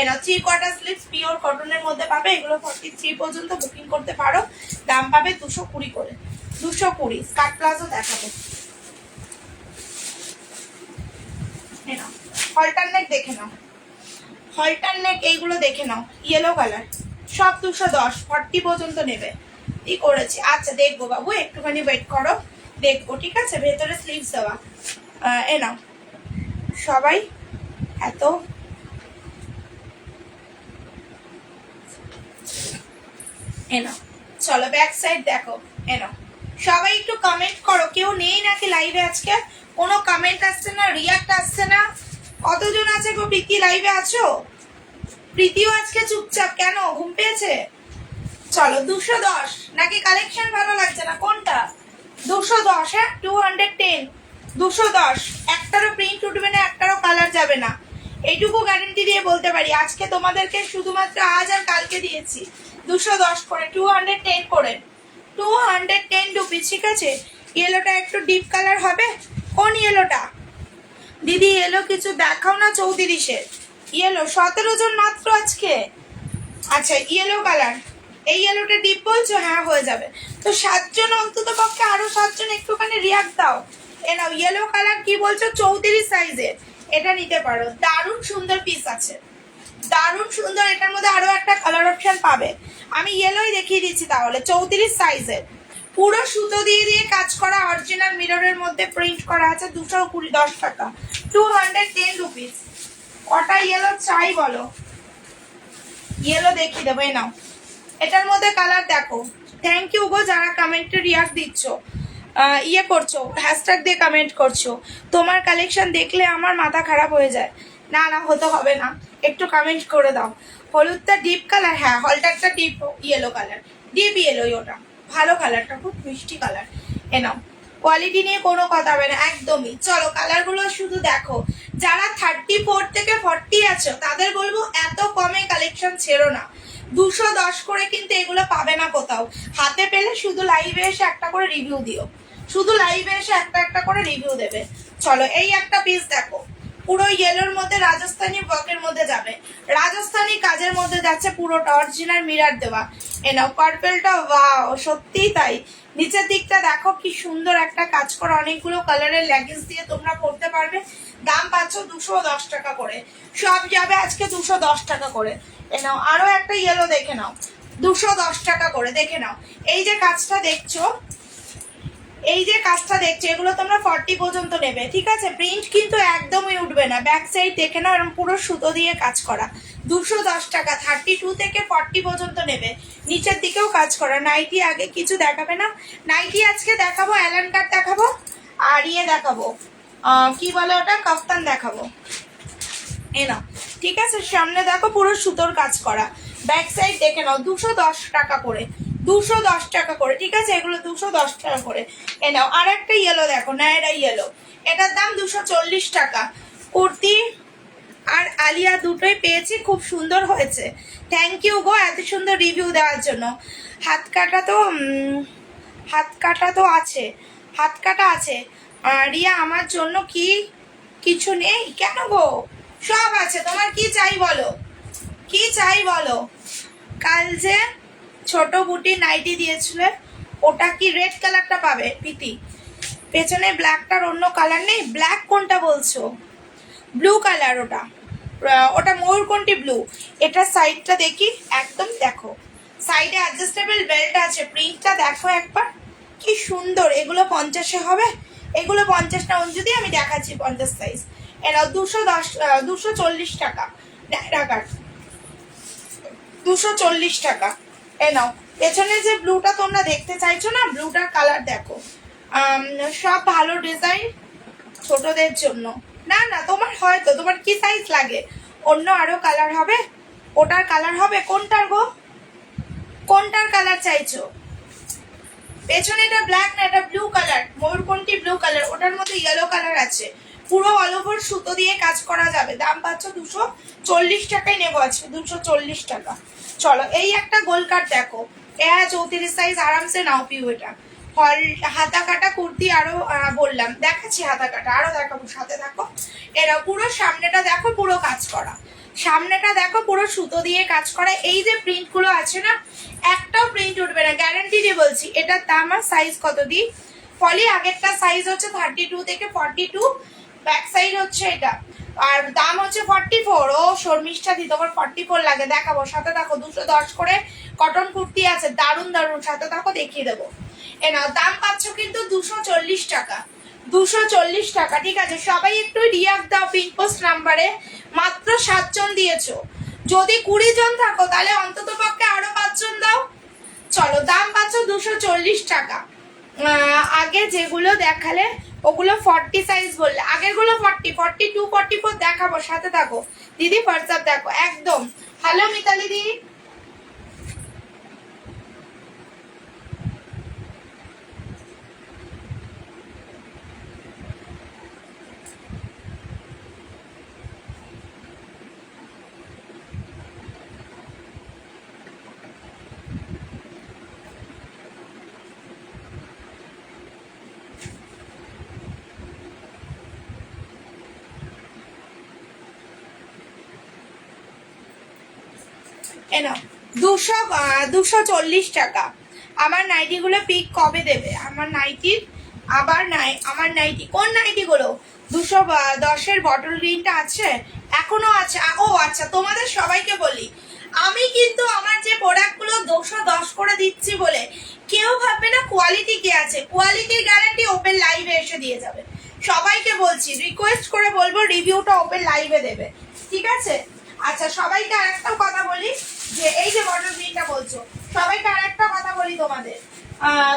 নাও 3/4 স্লিভস পিওর কটনের মধ্যে পাবে, এগুলো 43 পর্যন্ত বুকিং করতে পারো। দাম পাবে 220 করে, 220। স্কার্ট প্লাজো দেখাবো, নাও হলটার নেক দেখে নাও, হলটার নেক এইগুলো দেখে নাও, ইয়েলো কালার, সব 210, 40 পর্যন্ত নেবে। কি করেছি, আচ্ছা দেখবো বাবু, একটুখানি ওয়েট করো, দেখবো, ঠিক আছে। ভেতরে স্লিভস দেওয়া, নাও সবাই এত এনো, চলো ব্যাক সাইড দেখো। এনো সবাই একটু কমেন্ট করো, কেউ নেই নাকি লাইভে আজকে? কোনো কমেন্ট আসছে না, রিয়াক্ট আসছে না। কতজন আছে গো? প্রীতি লাইভে আছো? প্রীতিও আজকে চুপচাপ কেন, ঘুম পেয়েছে? চলো 210, নাকি কালেকশন ভালো লাগছে না? কোনটা? 210, হ্যাঁ 210, 210। একটারও প্রিন্ট উঠবে না, একটারও কালার যাবে না, এইটুকু গ্যারেন্টি দিয়ে বলতে পারি। আজকে তোমাদেরকে শুধুমাত্র আজ আর কালকে দিয়েছি 210 করে, 210 করে, 210 রুপিস, ঠিক আছে। ইয়েলোটা একটু ডিপ কালার হবে, কোন ইয়েলোটা দিদি? ইয়েলো কিছু দেখাও না 34-এর ইয়েলো, 17 জন মাত্র আজকে। আচ্ছা ইয়েলো কালার, এই ইয়েলোটা ডিপ বলছো, হ্যাঁ হয়ে যাবে। তো 7 জন অন্তত পক্ষে, আরো 7 জন একটুখানি রিয়াক্ট দাও। নাও ইয়েলো কালার কি বলছো, 34 সাইজের, এটা নিতে পারো, দারুণ সুন্দর পিস আছে, দারুণ সুন্দর। এটার মধ্যে আরো একটা কালার অপশন পাবে, আমি ইয়েলোই দেখিয়ে দিচ্ছি তাহলে। 34 সাইজের, পুরো সুতো দিয়ে দিয়ে কাজ করা, অরিজিনাল মিররের মধ্যে প্রিন্ট করা আছে, 210 টাকা, 210 রুপিস। কটা ইয়েলো চাই বলো, ইয়েলো দেখিয়ে দেবো। নাও এটার মধ্যে কালার দেখো। থ্যাংক ইউ গো যারা কমেন্টে রিয়াক্ট দিচ্ছ, ইয়ে করছো, হ্যাশট্যাগ দিয়ে কমেন্ট করছো। তোমার কালেকশন দেখলে আমার মাথা খারাপ হয়ে যায়। না না হতে হবে না, একটু কমেন্ট করে দাও। হলুদটা ডিপ কালার, হ্যাঁ হলটারটা ডিপ ইয়েলো কালার, ডিপ ইয়েলোই ওটা, ভালো কালারটা, খুব মিষ্টি কালার। নাও কোয়ালিটি নিয়ে কোনো কথা হবে না একদমই। চলো কালারগুলো শুধু দেখো, যারা 34 থেকে 40 আছো তাদের বলবো এত কমে কালেকশন ছেড়ো না। 210 করে কিন্তু এগুলো পাবে না কোথাও। হাতে পেলে শুধু লাইভে এসে একটা করে রিভিউ দিও, শুধু লাইভে এসে একটা একটা করে রিভিউ দেবে। চলো এই একটা পিস দেখো, পুরো ইয়েলোর মধ্যে রাজস্থানি ওয়ার্কের মধ্যে যাবে, রাজস্থানি কাজের মধ্যে যাচ্ছে, পুরোটা অরিজিনাল মিরার দেওয়া। নাও পার্পেলটা, ওয়াও সত্যিই তাই। নিচের দিকটা দেখো কি সুন্দর একটা কাজ করা, অনেকগুলো কালারের লেগিংস দিয়ে তোমরা করতে পারবে। দাম পাচ্ছ 210 টাকা করে, সব যাবে আজকে 210 টাকা করে। নাও আরো একটা ইয়েলো দেখে নাও, 210 টাকা করে, দেখে নাও। এই যে কাজটা দেখছো, এই যে কাজটা দেখছো, এগুলো তোমরা 40 পর্যন্ত নেবে, ঠিক আছে। প্রিন্ট কিন্তু একদমই উঠবে না, ব্যাক সাইড দেখে নাও, এরকম পুরো সুতো দিয়ে কাজ করা, 210 টাকা। 32 থেকে 40 পর্যন্ত নেবে, নিচের দিকেও কাজ করা। নাইটি আগে কিছু দেখাবে না? নাইটি আজকে দেখাবো, অ্যালান কাট দেখাবো, আর ইয়ে দেখাবো, কি বলে ওটা, কাফতান দেখাবো। নাও ঠিক আছে, সামনে দেখো পুরো সুতোর কাজ করা, ব্যাক সাইড দেখে নাও, 210 টাকা করে, 210 টাকা করে, ঠিক আছে। এগুলো 210 টাকা করে। নাও আর একটা ইয়েলো দেখো, নায়রা ইয়েলো, এটার দাম 240 টাকা। কুর্তি আর আলিয়া দুটোই পেয়েছি, খুব সুন্দর হয়েছে। থ্যাংক ইউ গো এত সুন্দর রিভিউ দেওয়ার জন্য। হাত কাটা তো, হাত কাটা তো আছে, হাত কাটা আছে। রিয়া আমার জন্য কি কিছু নেই? কেন গো, সব আছে, তোমার কি চাই বলো, কি চাই বলো। কাল যে ছোট বুটি নাইটি দিয়েছিলে, ওটা কি রেড কালারটা পাবে প্রীতি? পেছনে ব্ল্যাকটার অন্য কালার নেই? ব্ল্যাক কোনটা বলছো? ব্লু কালার ওটা, ওটা ময়ূরকণ্ঠী ব্লু। এটা সাইডটা দেখি, একদম দেখো সাইডে অ্যাডজাস্টেবল বেল্ট আছে, প্রিন্টটা দেখো একবার কি সুন্দর। এগুলো 50-এ হবে, এগুলো 50 না যদি আমি দেখাচ্ছি 50 সাইজ। এরা 240 টাকা, 240 টাকা। এ নাও, পেছনে যে ব্লুটা তোমরা দেখতে চাইছো না, ব্লুটার কালার দেখো। সব ভালো ডিজাইন ছোটদের জন্য। না না, তোমার হয়তো, তোমার কি সাইজ লাগে? অন্য আরো কালার হবে, ওটার কালার হবে। কোনটার গো, কোনটার কালার চাইছো? পেছনে এটা ব্ল্যাক না, এটা ব্লু কালার, ময়ূরকণ্ঠী ব্লু কালার, ওটার মধ্যে ইয়েলো কালার আছে। পুরো অল ওভার সুতো দিয়ে কাজ করা যাবে। দাম পাচ্ছ 240 টাকায় নেবো আজকে, 240 টাকা। চলো, এই একটা গোল কাট দেখো, 34 সাইজ আরামসে নাও পিউ। এটা ফল হাতা কাটা কুর্তি, আরো বললাম দেখাচ্ছি হাতা কাটা, আরো দেখাবো, সাথে দেখো। এরা পুরো সামনেটা দেখো, পুরো কাজ করা, সামনেটা দেখো পুরো সুতো দিয়ে কাজ করা। এই যে প্রিন্ট গুলো আছে না, একটাও প্রিন্ট উঠবে না, গ্যারান্টি দিয়ে বলছি। এটার দাম আর সাইজ কত দিই ফলি, আগেরটা সাইজ হচ্ছে 32 থেকে 42, ব্যাক সাইড হচ্ছে এটা, আর দাম হচ্ছে 44। ও শর্মিষ্ঠা দি, তোমার 44 লাগে, দেখাবো সাথে দেখো। 210 করে কটন কুর্তি আছে, দারুন দারুন, সাথে দেখো দেখিয়ে দেবো। এ নাও, দাম পাচ্ছ কিন্তু 240 টাকা, 240 টাকা। ঠিক আছে, সবাই একটু রিয়াক্ট দাও পিঙ্ক পোস্ট নাম্বারে, মাত্র 7 জন দিয়েছো। যদি 20 জন থাকো তাহলে অন্তত পক্ষে আরো 5 জন দাও। চলো, দাম পাচ্ছ 240 টাকা। আগে যেগুলো দেখালে ওগুলো 40 সাইজ বললে, আগের গুলো 40, 42, 44 দেখাবো, সাথে থাকো। দিদি হোয়াটসঅ্যাপ দেখো একদম। হ্যালো মিতালি দি, এনো 240 টাকা। আমার নাইটিগুলো পিক কবে দেবে? আমার নাইটির আবার আমার নাইটি, কোন নাইটিগুলো? 210-এর বটল গ্রিনটা আছে, এখনো আছে। ও আচ্ছা, তোমাদের সবাইকে বলি, আমি কিন্তু আমার যে প্রোডাক্টগুলো 210 করে দিচ্ছি বলে কেউ ভাববে না কোয়ালিটি কি আছে। কোয়ালিটির গ্যারান্টি ওপেন লাইভে এসে দিয়ে যাবে। সবাইকে বলছি, রিকোয়েস্ট করে বলবো রিভিউটা ওপেন লাইভে দেবে, ঠিক আছে? আচ্ছা, সবাইকে আরেকটা কথা বলি, যে এই যে বটল গ্রিনটা বলছো, সবাইকে আরেকটা কথা বলি তোমাদের,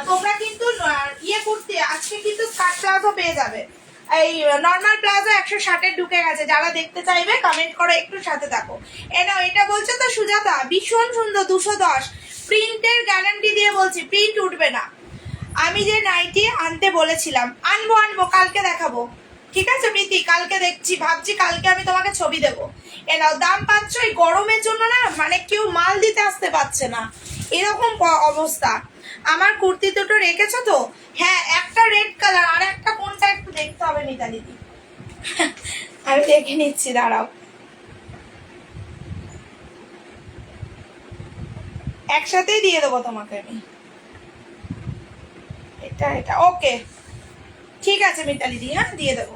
তোমরা কিন্তু ইয়ে কুর্তি আজকে কিন্তু স্কার্ট প্লাজো পেয়ে যাবে। এই নর্মাল প্লাজো 160-এর ঢুকে গেছে, যারা দেখতে চাইবে কমেন্ট করো, একটু সাথে থাকো। এটা বলছো তো সুজাতা, ভীষণ সুন্দর, 210, প্রিন্টের গ্যারান্টি দিয়ে বলছি, প্রিন্ট উঠবে না। আমি যে নাইটি আনতে বলেছিলাম, আনবো, কালকে দেখাবো, ঠিক আছে প্রীতি? কালকে দেখছি, ভাবছি কালকে আমি তোমাকে ছবি দেবো। নাও, দাম পাচ্ছ, এই গরমের জন্য না, মানে কেউ মাল দিতে আসতে পারছে না, এরকম অবস্থা। আমার কুর্তি দুটো রেখেছো তো? হ্যাঁ, একটা রেড কালার, আর একটা কোনটা একটু দেখতে হবে মিতালি দি, আমি দেখে নিচ্ছি, দাঁড়াও। একসাথেই দিয়ে দেবো তোমাকে আমি, এটা ওকে, ঠিক আছে মিতালি দি, হ্যাঁ দিয়ে দেবো।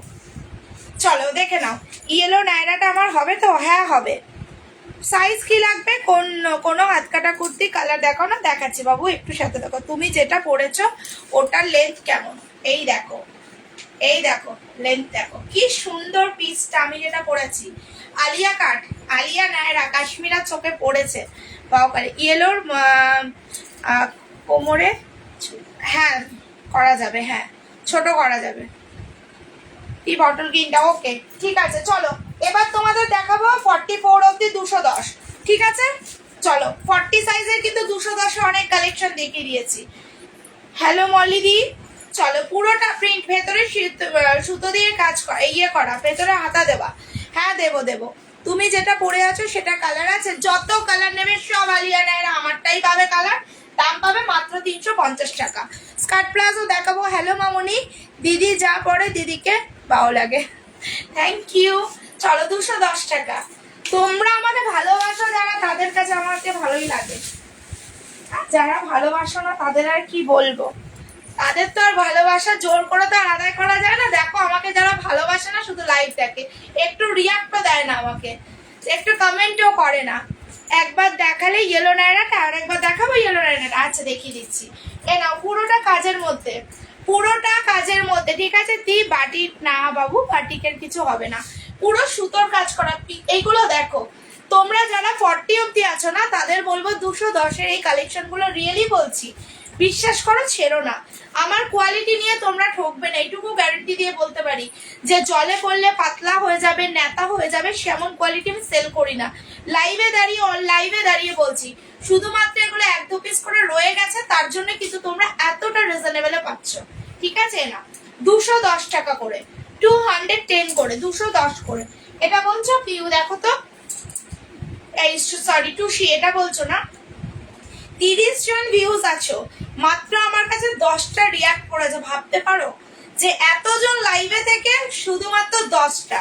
চলো দেখে নাও, ইয়েলো নায়রাটা আমার হবে তো? হ্যাঁ হবে। সাইজ কি লাগবে? কোনো হাত কাটা কুর্তি কালার দেখো না, দেখাচ্ছি বাবু, একটু সাথে দেখো। তুমি যেটা পরেছো ওটার লেন্থ কেমন, এই দেখো, এই দেখো লেন্থ দেখো, কি সুন্দর পিসটা। আমি যেটা পরেছি আলিয়া কাট, আলিয়া নায়রা কাশ্মীরা চোখে পড়েছে বাউকারে। ইয়েলোর কোমরে, হ্যাঁ করা যাবে, হ্যাঁ ছোট করা যাবে। এই বটল গ্রিনটা ওকে, ঠিক আছে। চলো, এবার তোমাদের দেখাবো 44 অব্দি 210, ঠিক আছে? চলো, 40 সাইজের কিন্তু 210-এ অনেক কালেকশন দেখিয়ে দিয়েছি। হ্যালো মলিদি, চলো, পুরোটা প্রিন্ট, ভেতরে সুতো দিয়ে কাজ করা, ইয়ে করা, ভেতরে হাতা দেওয়া। হ্যাঁ দেবো। তুমি যেটা পরে আছো সেটা কালার আছে, যত কালার নেবে সব আলিয়া নায়রা আমারটাই পাবে কালার। দাম পাবে মাত্র 350 টাকা। স্কার্ট প্লাজো দেখাবো। হ্যালো মামনি, দিদি যা পরে দিদিকে ভালো লাগে, থ্যাংক ইউ। চলো, 210 টাকা। তোমরা আমাকে ভালোবাসো যারা, তাদের কাছে আমাকে ভালোই লাগে, আর যারা ভালোবাসো না তাদের আর কি বলবো, তাদের তো আর ভালোবাসা জোর করে তো আর আদায় করা যায় না। দেখো আমাকে যারা ভালোবাসে না শুধু লাইভ দেখে, একটু রিয়াক্টও দেয় না আমাকে, একটু কমেন্টও করে না। একবার দেখালে ইয়েলো নাইরাটা, আর একবার দেখাবো ইয়েলো নাইরাটা। আচ্ছা দেখিয়ে দিচ্ছি। এ নাও, পুরোটা কাজের মধ্যে, পুরোটা কাজের মধ্যে, ঠিক আছে। বাটি না বাবু, বাটিকের কিছু হবে না, পুরো সুতোর কাজ করা। এইগুলো দেখো, তোমরা যারা 40 অব্দি আছো না তাদের বলবো 210-এর এই কালেকশনগুলো রিয়েলি বলছি, বিশ্বাস করো, ছেড়ো না। আমার কোয়ালিটি নিয়ে তোমরা ঠকবে না, এইটুকু গ্যারান্টি দিয়ে বলতে পারি যে জলে পড়লে পাতলা হয়ে যাবে, নেতা হয়ে যাবে, সেমন কোয়ালিটি আমি সেল করি না। লাইভে দাঁড়িয়ে বলছি, শুধুমাত্র এগুলো 1-2 পিস করে রয়ে গেছে, তার জন্য কিন্তু তোমরা এতটা রিজনেবলে পাচ্ছ, ঠিক আছে। না 210 টাকা করে, 210 করে, 210 করে। এটা বলছো পিউ, দেখো তো, এই সরি টুসি, এটা বলছো না। 30 জন ভিউজ আছো, মাত্র আমার কাছে 10টা রিয়াক্ট করেছে, ভাবতে পারো যে এতজন লাইভে থেকে শুধুমাত্র 10টা।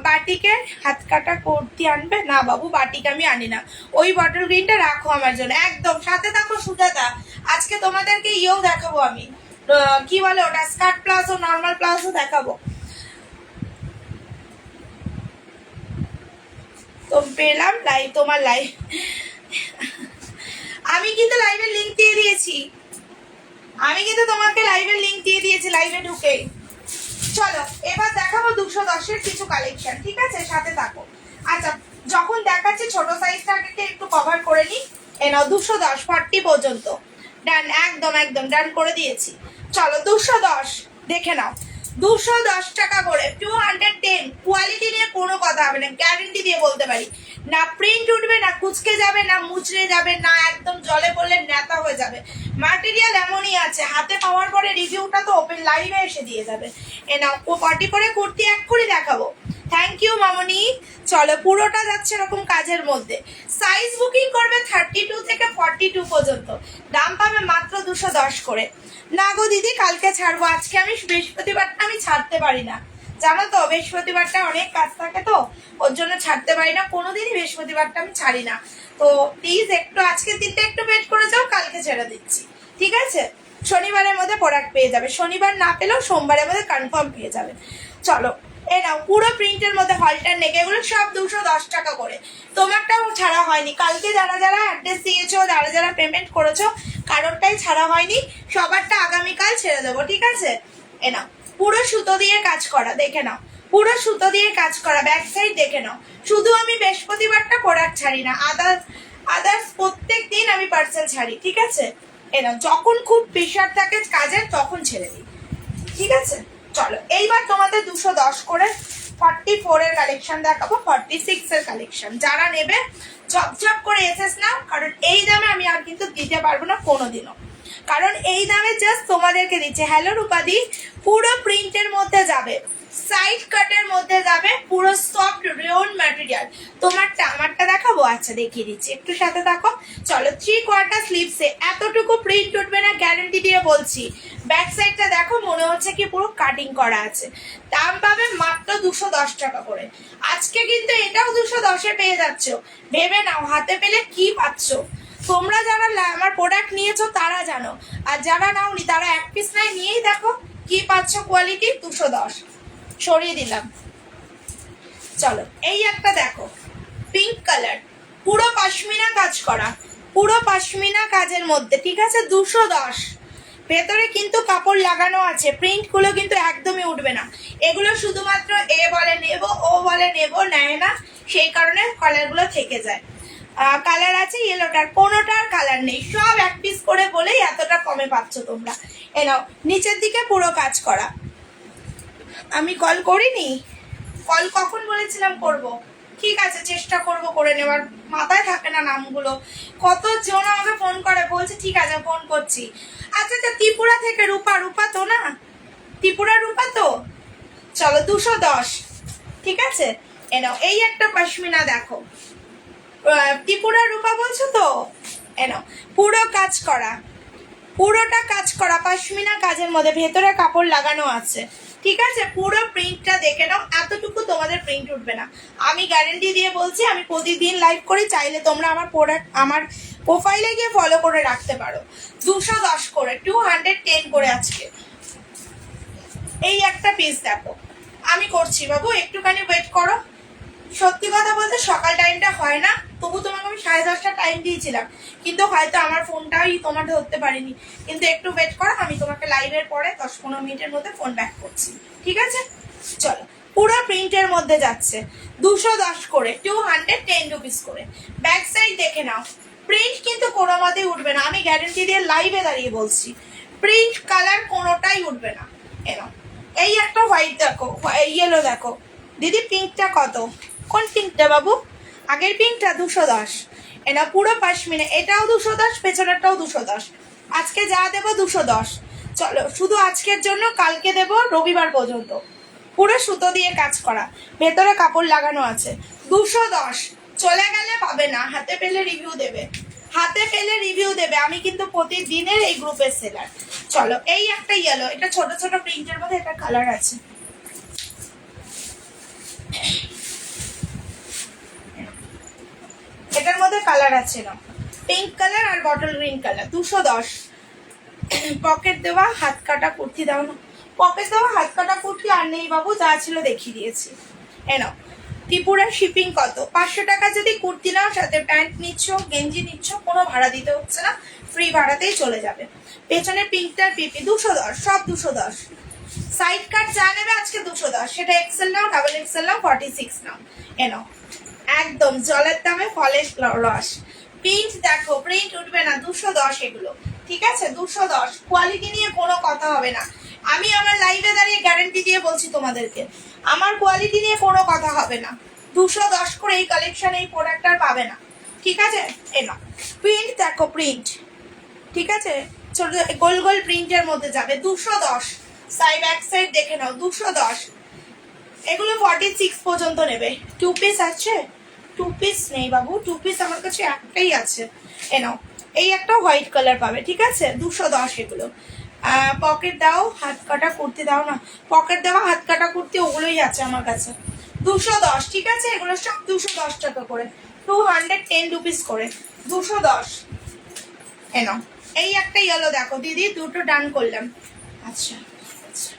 বাটিকের হাত কাটা কুর্তি আনবে না বাবু, বাটিক আমি আনি না, ওই বটল গ্রিনটা রাখো আমার জন্য একদম। সাথে থাকো সুজাতা, আজকে তোমাদেরকে ইয়েও দেখাবো আমি, কি বলে ওটা, স্কার্ট প্লাজো, নর্মাল প্লাজো দেখাবো। তো পেলাম লাইভ, তোমার লাইভ, আমি কিন্তু লাইভের লিংক দিয়ে দিয়েছি, আমি কিন্তু তোমাকে লাইভের লিংক দিয়ে দিয়েছি লাইভে ঢুকে। চলো এবার দেখাবো 210-এর কিছু কালেকশন, ঠিক আছে, সাথে থাকো। আচ্ছা, যখন দেখাচ্ছি ছোট সাইজটাকে একটু কভার করে নি। এ নাও 210, 40 পর্যন্ত ডান, একদম একদম ডান করে দিয়েছি। চলো 210 দেখে নাও, 210 টাকা করে, 210। কোয়ালিটি নিয়ে কোনো কথা হবে না, গ্যারেন্টি দিয়ে বলতে পারি। না প্রিন্ট উঠবে, না কুচকে যাবে, না মুচড়ে যাবে, না একদম জলে পড়লে নেতা হয়ে যাবে। ম্যাটেরিয়াল এমনই আছে, হাতে পাওয়ার পরে রিভিউটা তো ওপেন লাইভে এসে দিয়ে যাবে। এ নাও 40 করে কুর্তি এক্ষুনি দেখাবো। থ্যাংক ইউ মামনি। চলো পুরোটা যাচ্ছে এরকম কাজের মধ্যে। সাইজ বুকিং করবে 32 থেকে 42 পর্যন্ত, দাম পাবে মাত্র 210 করে। না গো দিদি, কালকে ছাড়বো, আজকে আমি বৃহস্পতিবারটা আমি ছাড়তে পারি না, জানো তো, বৃহস্পতিবারটা অনেক কাজ থাকে তো, ওর জন্য ছাড়তে পারি না কোনোদিনই, বৃহস্পতিবারটা আমি ছাড়ি না। তো প্লিজ একটু আজকের দিনটা একটু ওয়েট করে যাও, কালকে ছেড়ে দিচ্ছি, ঠিক আছে। শনিবারের মধ্যে প্রোডাক্ট পেয়ে যাবে, শনিবার না পেলেও সোমবারের মধ্যে কনফার্ম পেয়ে যাবে। চলো এ নাও, পুরো প্রিন্টের মধ্যে হলটার নেক, এগুলো সব 210 টাকা করে। তোমারটাও ছাড়া হয়নি, কালকে যারা যারা অ্যাড্রেস দিয়েছো, যারা যারা পেমেন্ট করেছো, কারোরটাই ছাড়া হয়নি, সবারটা আগামীকাল ছেড়ে দেবো, ঠিক আছে। এ নাও, পুরো সুতো দিয়ে কাজ করা, দেখে নাও, পুরো সুতো দিয়ে কাজ করা, ব্যাক সাইড দেখে নাও। শুধু আমি বৃহস্পতিবারটা প্রোডাক্ট ছাড়ি না, আদার্স প্রত্যেক দিন আমি পার্সেল ছাড়ি, ঠিক আছে। এ নাও, যখন খুব প্রেশার থাকে কাজের তখন ছেড়ে দিই, ঠিক আছে। চলো এইবার তোমাদের 210 করে 44 এর কালেকশন দেখাবো, 46 এর কালেকশন। যারা নেবে ঝপঝপ করে এসেস নাও, কারণ এই দামে আমি আর কিন্তু দিতে পারবো না কোনোদিনও, কারণ এই দামে জাস্ট তোমাদেরকে দিচ্ছে। হ্যালো রূপাদি, পুরো প্রিন্টের মধ্যে যাবে, সাইড কাটের মধ্যে যাবে, পুরো সফট রেয়ন ম্যাটেরিয়াল। তোমারটা আমারটা দেখাবো, আচ্ছা দেখিয়ে দিচ্ছি, একটু সাথে থাকো। চলো 3/4 স্লিভসে এতটুকু প্রিন্ট উঠবে না, গ্যারান্টি দিয়ে বলছি। ব্যাক সাইডটা দেখো, মনে হচ্ছে কি পুরো কাটিং করা আছে। দাম পাবে মাত্র 210 টাকা করে। আজকে কিন্তু এটাও 210-এ পেয়ে যাচ্ছ, ভেবে নাও হাতে পেলে কি পাচ্ছ। তোমরা যারা আমার প্রোডাক্ট নিয়েছো তারা জানো, আর যারা নাওনি তারা এক পিস নাই নিয়েই দেখো কি পাচ্ছ কোয়ালিটি। 210 সরিয়ে দিলাম। চলো এই একটা দেখো, পিঙ্ক কালার, পুরো পশমিনা কাজ করা, পুরো পশমিনা কাজের মধ্যে, ঠিক আছে। 210, ভেতরে কিন্তু কাপড় লাগানো আছে, প্রিন্ট গুলো কিন্তু একদমই উঠবে না। এগুলো শুধুমাত্র এ বলে নেব, ও বলে নেব, নেয় না, সেই কারণে কালার গুলো থেকে যায়। কালার আছে ইয়েলোটার, কোনোটার কালার নেই, সব এক পিস করে বলেই এতটা কমে পাচ্ছ তোমরা। এ নাও, নিচের দিকে পুরো কাজ করা। আমি কল করিনি, কল কখন বলেছিলাম করব, ঠিক আছে চেষ্টা করব করে নেওয়ার, মাথায় থাকে না নামগুলো, কতজন আমাকে ফোন করে, বলছে ঠিক আছে ফোন করছি। আচ্ছা আচ্ছা, ত্রিপুরা থেকে রূপা, রূপা তো না, ত্রিপুরা রূপা তো। চলো 210, ঠিক আছে। এ নাও, এই একটা পশমিনা দেখো, ত্রিপুরা রূপা বলছো তো। এ নাও, পুরো কাজ করা, পুরোটা কাজ করা পশমিনা কাজের মধ্যে, ভেতরে কাপড় লাগানো আছে, ঠিক আছে, পুরো প্রিন্টটা দেখে নাও, এতটুকু তোমাদের প্রিন্ট উঠবে না, আমি গ্যারেন্টি দিয়ে বলছি। আমি প্রতিদিন লাইভ করি, চাইলে তোমরা আমার প্রোডাক্ট আমার প্রোফাইলে গিয়ে ফলো করে রাখতে পারো। 210 করে, 210 করে আজকে। এই একটা পিস দেখো, আমি করছি বাবু, একটুখানি ওয়েট করো। সত্যি কথা বলতে সকাল টাইমটা হয় না, তবু তোমাকে আমি 10:30টা টাইম দিয়েছিলাম, কিন্তু হয়তো আমার ফোনটাই তোমার ধরতে পারিনি। কিন্তু একটু ওয়েট করো, আমি তোমাকে লাইভের পরে 10-15 মিনিটের মধ্যে ফোন ব্যাক করছি, ঠিক আছে? চলো, পুরো প্রিন্টের মধ্যে যাচ্ছে 210 করে, 210 রুপিস করে। ব্যাক সাইড দেখে নাও, প্রিন্ট কিন্তু কোনো মতেই উঠবে না, আমি গ্যারেন্টি দিয়ে লাইভে দাঁড়িয়ে বলছি। প্রিন্ট কালার কোনোটাই উঠবে না। এনো, এই একটা হোয়াইট দেখো, ইয়েলো দেখো দিদি, পিঙ্কটা কত? কোন পিঙ্কটা বাবু? আগের পিঙ্কটা 210। এনা পুরো পাশমিনা, এটাও 210, পেছনেরটাও 210। আজকে যা দেবো 210। চলো, শুধু আজকের জন্য, কালকে দেবো রবিবার পর্যন্ত। পুরো সুতো দিয়ে কাজ করা, ভেতরে কাপড় লাগানো আছে। 210 চলে গেলে পাবে না, হাতে পেলে রিভিউ দেবে, হাতে পেলে রিভিউ দেবে। আমি কিন্তু প্রতিদিনের এই গ্রুপের সেলার। চলো, এই একটা ইয়েলো, এটা ছোট ছোট প্রিন্টের মধ্যে, এটা কালার আছে। এটার মধ্যে কালার আছে না, পিঙ্ক কালার আর বটল গ্রিন কালার। 210। পকেট দেওয়া হাত কাটা কুর্তি দাও না, পকেট দেওয়া হাত কাটা কুর্তি আর নেই বাবু, যা ছিল দেখিয়ে দিয়েছি। এনো, ত্রিপুরার শিপিং কত? 500 টাকা যদি কুর্তি নাও, সাথে প্যান্ট নিচ্ছ, গেঞ্জি নিচ্ছ, কোনো ভাড়া দিতে হচ্ছে না, ফ্রি ভাড়াতেই চলে যাবে। পেছনে পিঙ্কটার পিপি 210, সব 210। সাইড কাট যা নেবে আজকে 210, সেটা এক্সেল নাও, ডাবল এক্সেল নাও, 46 নাও। এনো, একদম জলের দামে ফলের রস। প্রিন্ট দেখো, প্রিন্ট উঠবে না, 210 এগুলো, ঠিক আছে? 210, কোয়ালিটি নিয়ে কোনো কথা হবে না। আমি আমার লাইভে দাঁড়িয়ে গ্যারান্টি দিয়ে বলছি তোমাদেরকে, আমার কোয়ালিটি নিয়ে কোনো কথা হবে না। 210 করে এই কালেকশন, এই প্রোডাক্ট আর পাবে না, ঠিক আছে? এনো, প্রিন্ট দেখো, প্রিন্ট, ঠিক আছে? ছোট গোল গোল প্রিন্টের মধ্যে যাবে। 210, সাইড এক সাইড দেখে নাও, 210। এগুলো 46 পর্যন্ত নেবে। 2 পিস আছে? 2 পিস নেই বাবু, 2 পিস আমার কাছে একটাই আছে। নাও, এই একটা হোয়াইট কালার পাবে, ঠিক আছে? 210 এগুলো। পকেট দাও, হাত কাটা কুর্তি দাও না, পকেট দেওয়া হাত কাটা কুর্তি ওগুলোই আছে আমার কাছে। 210, ঠিক আছে? এগুলো সব 210 টাকা করে, 210 রুপিস করে, 210। নাও, এই একটা ইয়েলো দেখো দিদি, দুটো ডান করলাম। আচ্ছা আচ্ছা,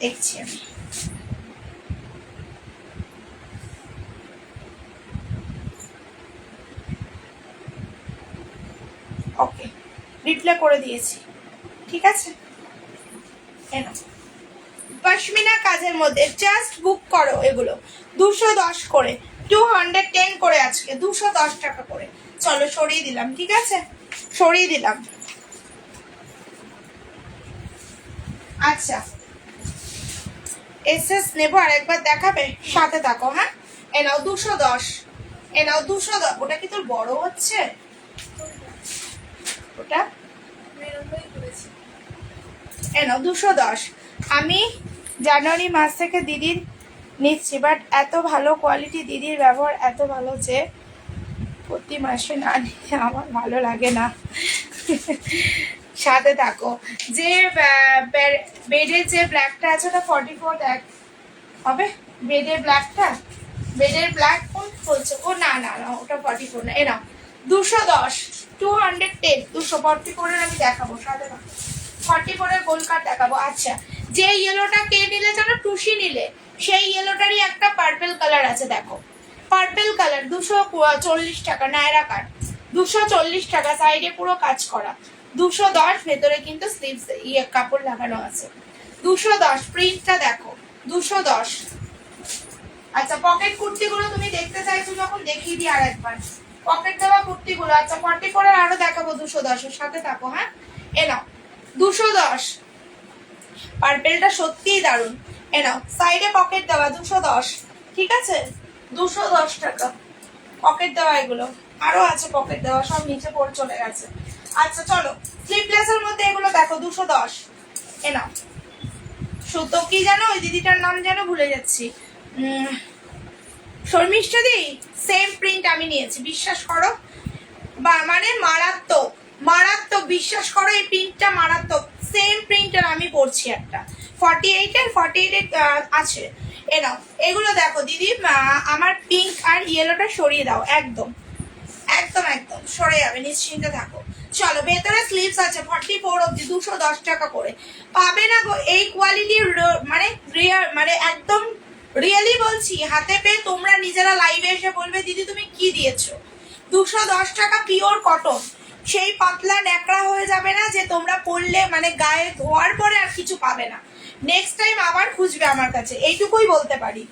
দেখছি আমি। ওকে, রিপ্লাই করে দিয়েছি, ঠিক আছে? পশমিনা কাজের মধ্যে জাস্ট বুক করো এগুলো, 210 করে, 210 করে আজকে, 210 টাকা করে। চলো, সরিয়ে দিলাম, ঠিক আছে? সরিয়ে দিলাম। আচ্ছা, এসএস নেবো, আর একবার দেখাবে? সাথে থাকো, হ্যাঁ? এনাও 210, এনাও 210। ওটা কি তোর বড় হচ্ছে? ওটা এনাও 210। আমি জানুয়ারি মাস থেকে দিদির নিচ্ছি, বাট এত ভালো কোয়ালিটি, দিদির ব্যবহার এত ভালো যে প্রতি মাসে না নিয়ে আমার ভালো লাগে না। সাথে থাকো। যে বেডের যে ব্ল্যাকটা আছে ওটা 44 দেখ হবে, বেডের ব্ল্যাকটা, বেডের ব্ল্যাক কোন বলছো? ও না না না, ওটা 44 না। এরা 210, 210, 244 আমি দেখাবো, সাথে থাকো। 44 গোল কাট দেখাবো। আচ্ছা, যে ইয়েলোটা কে নিলে জানো? টুসি নিলে। সেই ইয়েলোটারই একটা পার্পল কালার আছে, দেখো, পার্পল কালার, 240 টাকা, নায়রা কাট, 240 টাকা, সাইডে পুরো কাজ করা। 210, ভেতরে কিন্তু স্লিভস কাপড় লাগানো আছে। 210, প্রিন্টটা দেখো, 210। আচ্ছা, পকেট কুর্তিগুলো তুমি দেখতে চাইছো যখন, দেখিয়ে দিই আর একবার। পকেট দেওয়া কুর্তিগুলো, আচ্ছা 44 আরো দেখাবো 210 এর, সাথে থাকো, হ্যাঁ? এ নাও 210, পার্পেলটা সত্যিই দারুণ। এ নাও, সাইডে পকেট দেওয়া, 210, ঠিক আছে? 210 টাকা পকেট দেওয়া। এগুলো আরো আছে পকেট দেওয়া, সব নিচে পড়ে চলে গেছে। আচ্ছা চলো, স্লিভলেসের মধ্যে এগুলো দেখো, 210। এ নাও, সুতো কি জানো? ওই দিদিটার নাম যেন ভুলে যাচ্ছি, শর্মিষ্ঠা দি, সেম প্রিন্ট আমি নিয়েছি, বিশ্বাস করো। বা মানে মারাত্মক, মারাত্মক, বিশ্বাস করো, এই প্রিন্টটা মারাত্মক। সেম প্রিন্টের আমি পরছি একটা, 48 আছে। এ নাও, এগুলো দেখো দিদি, আমার পিঙ্ক আর ইয়েলোটা সরিয়ে দাও, একদম একদম একদম সরে যাবে, নিশ্চিন্তে থাকো। চলো, ভেতরে স্লিভস আছে 44 অব্দি, 210 টাকা করে পাবে না গো এই কোয়ালিটির, মানে মানে একদম রিয়েলি বলছি, হাতে পেয়ে তোমরা নিজেরা লাইভে এসে বলবে দিদি তুমি কি দিয়েছো। 210 টাকা পিওর কটন, সেই পাতলা ন্যাকড়া হয়ে যাবে না যে তোমরা পরলে মানে গায়ে ধোয়ার পরে আর কিছু পাবে না, নেক্সট টাইম আবার খুঁজবে আমার কাছে, এইটুকুই বলতে পারি।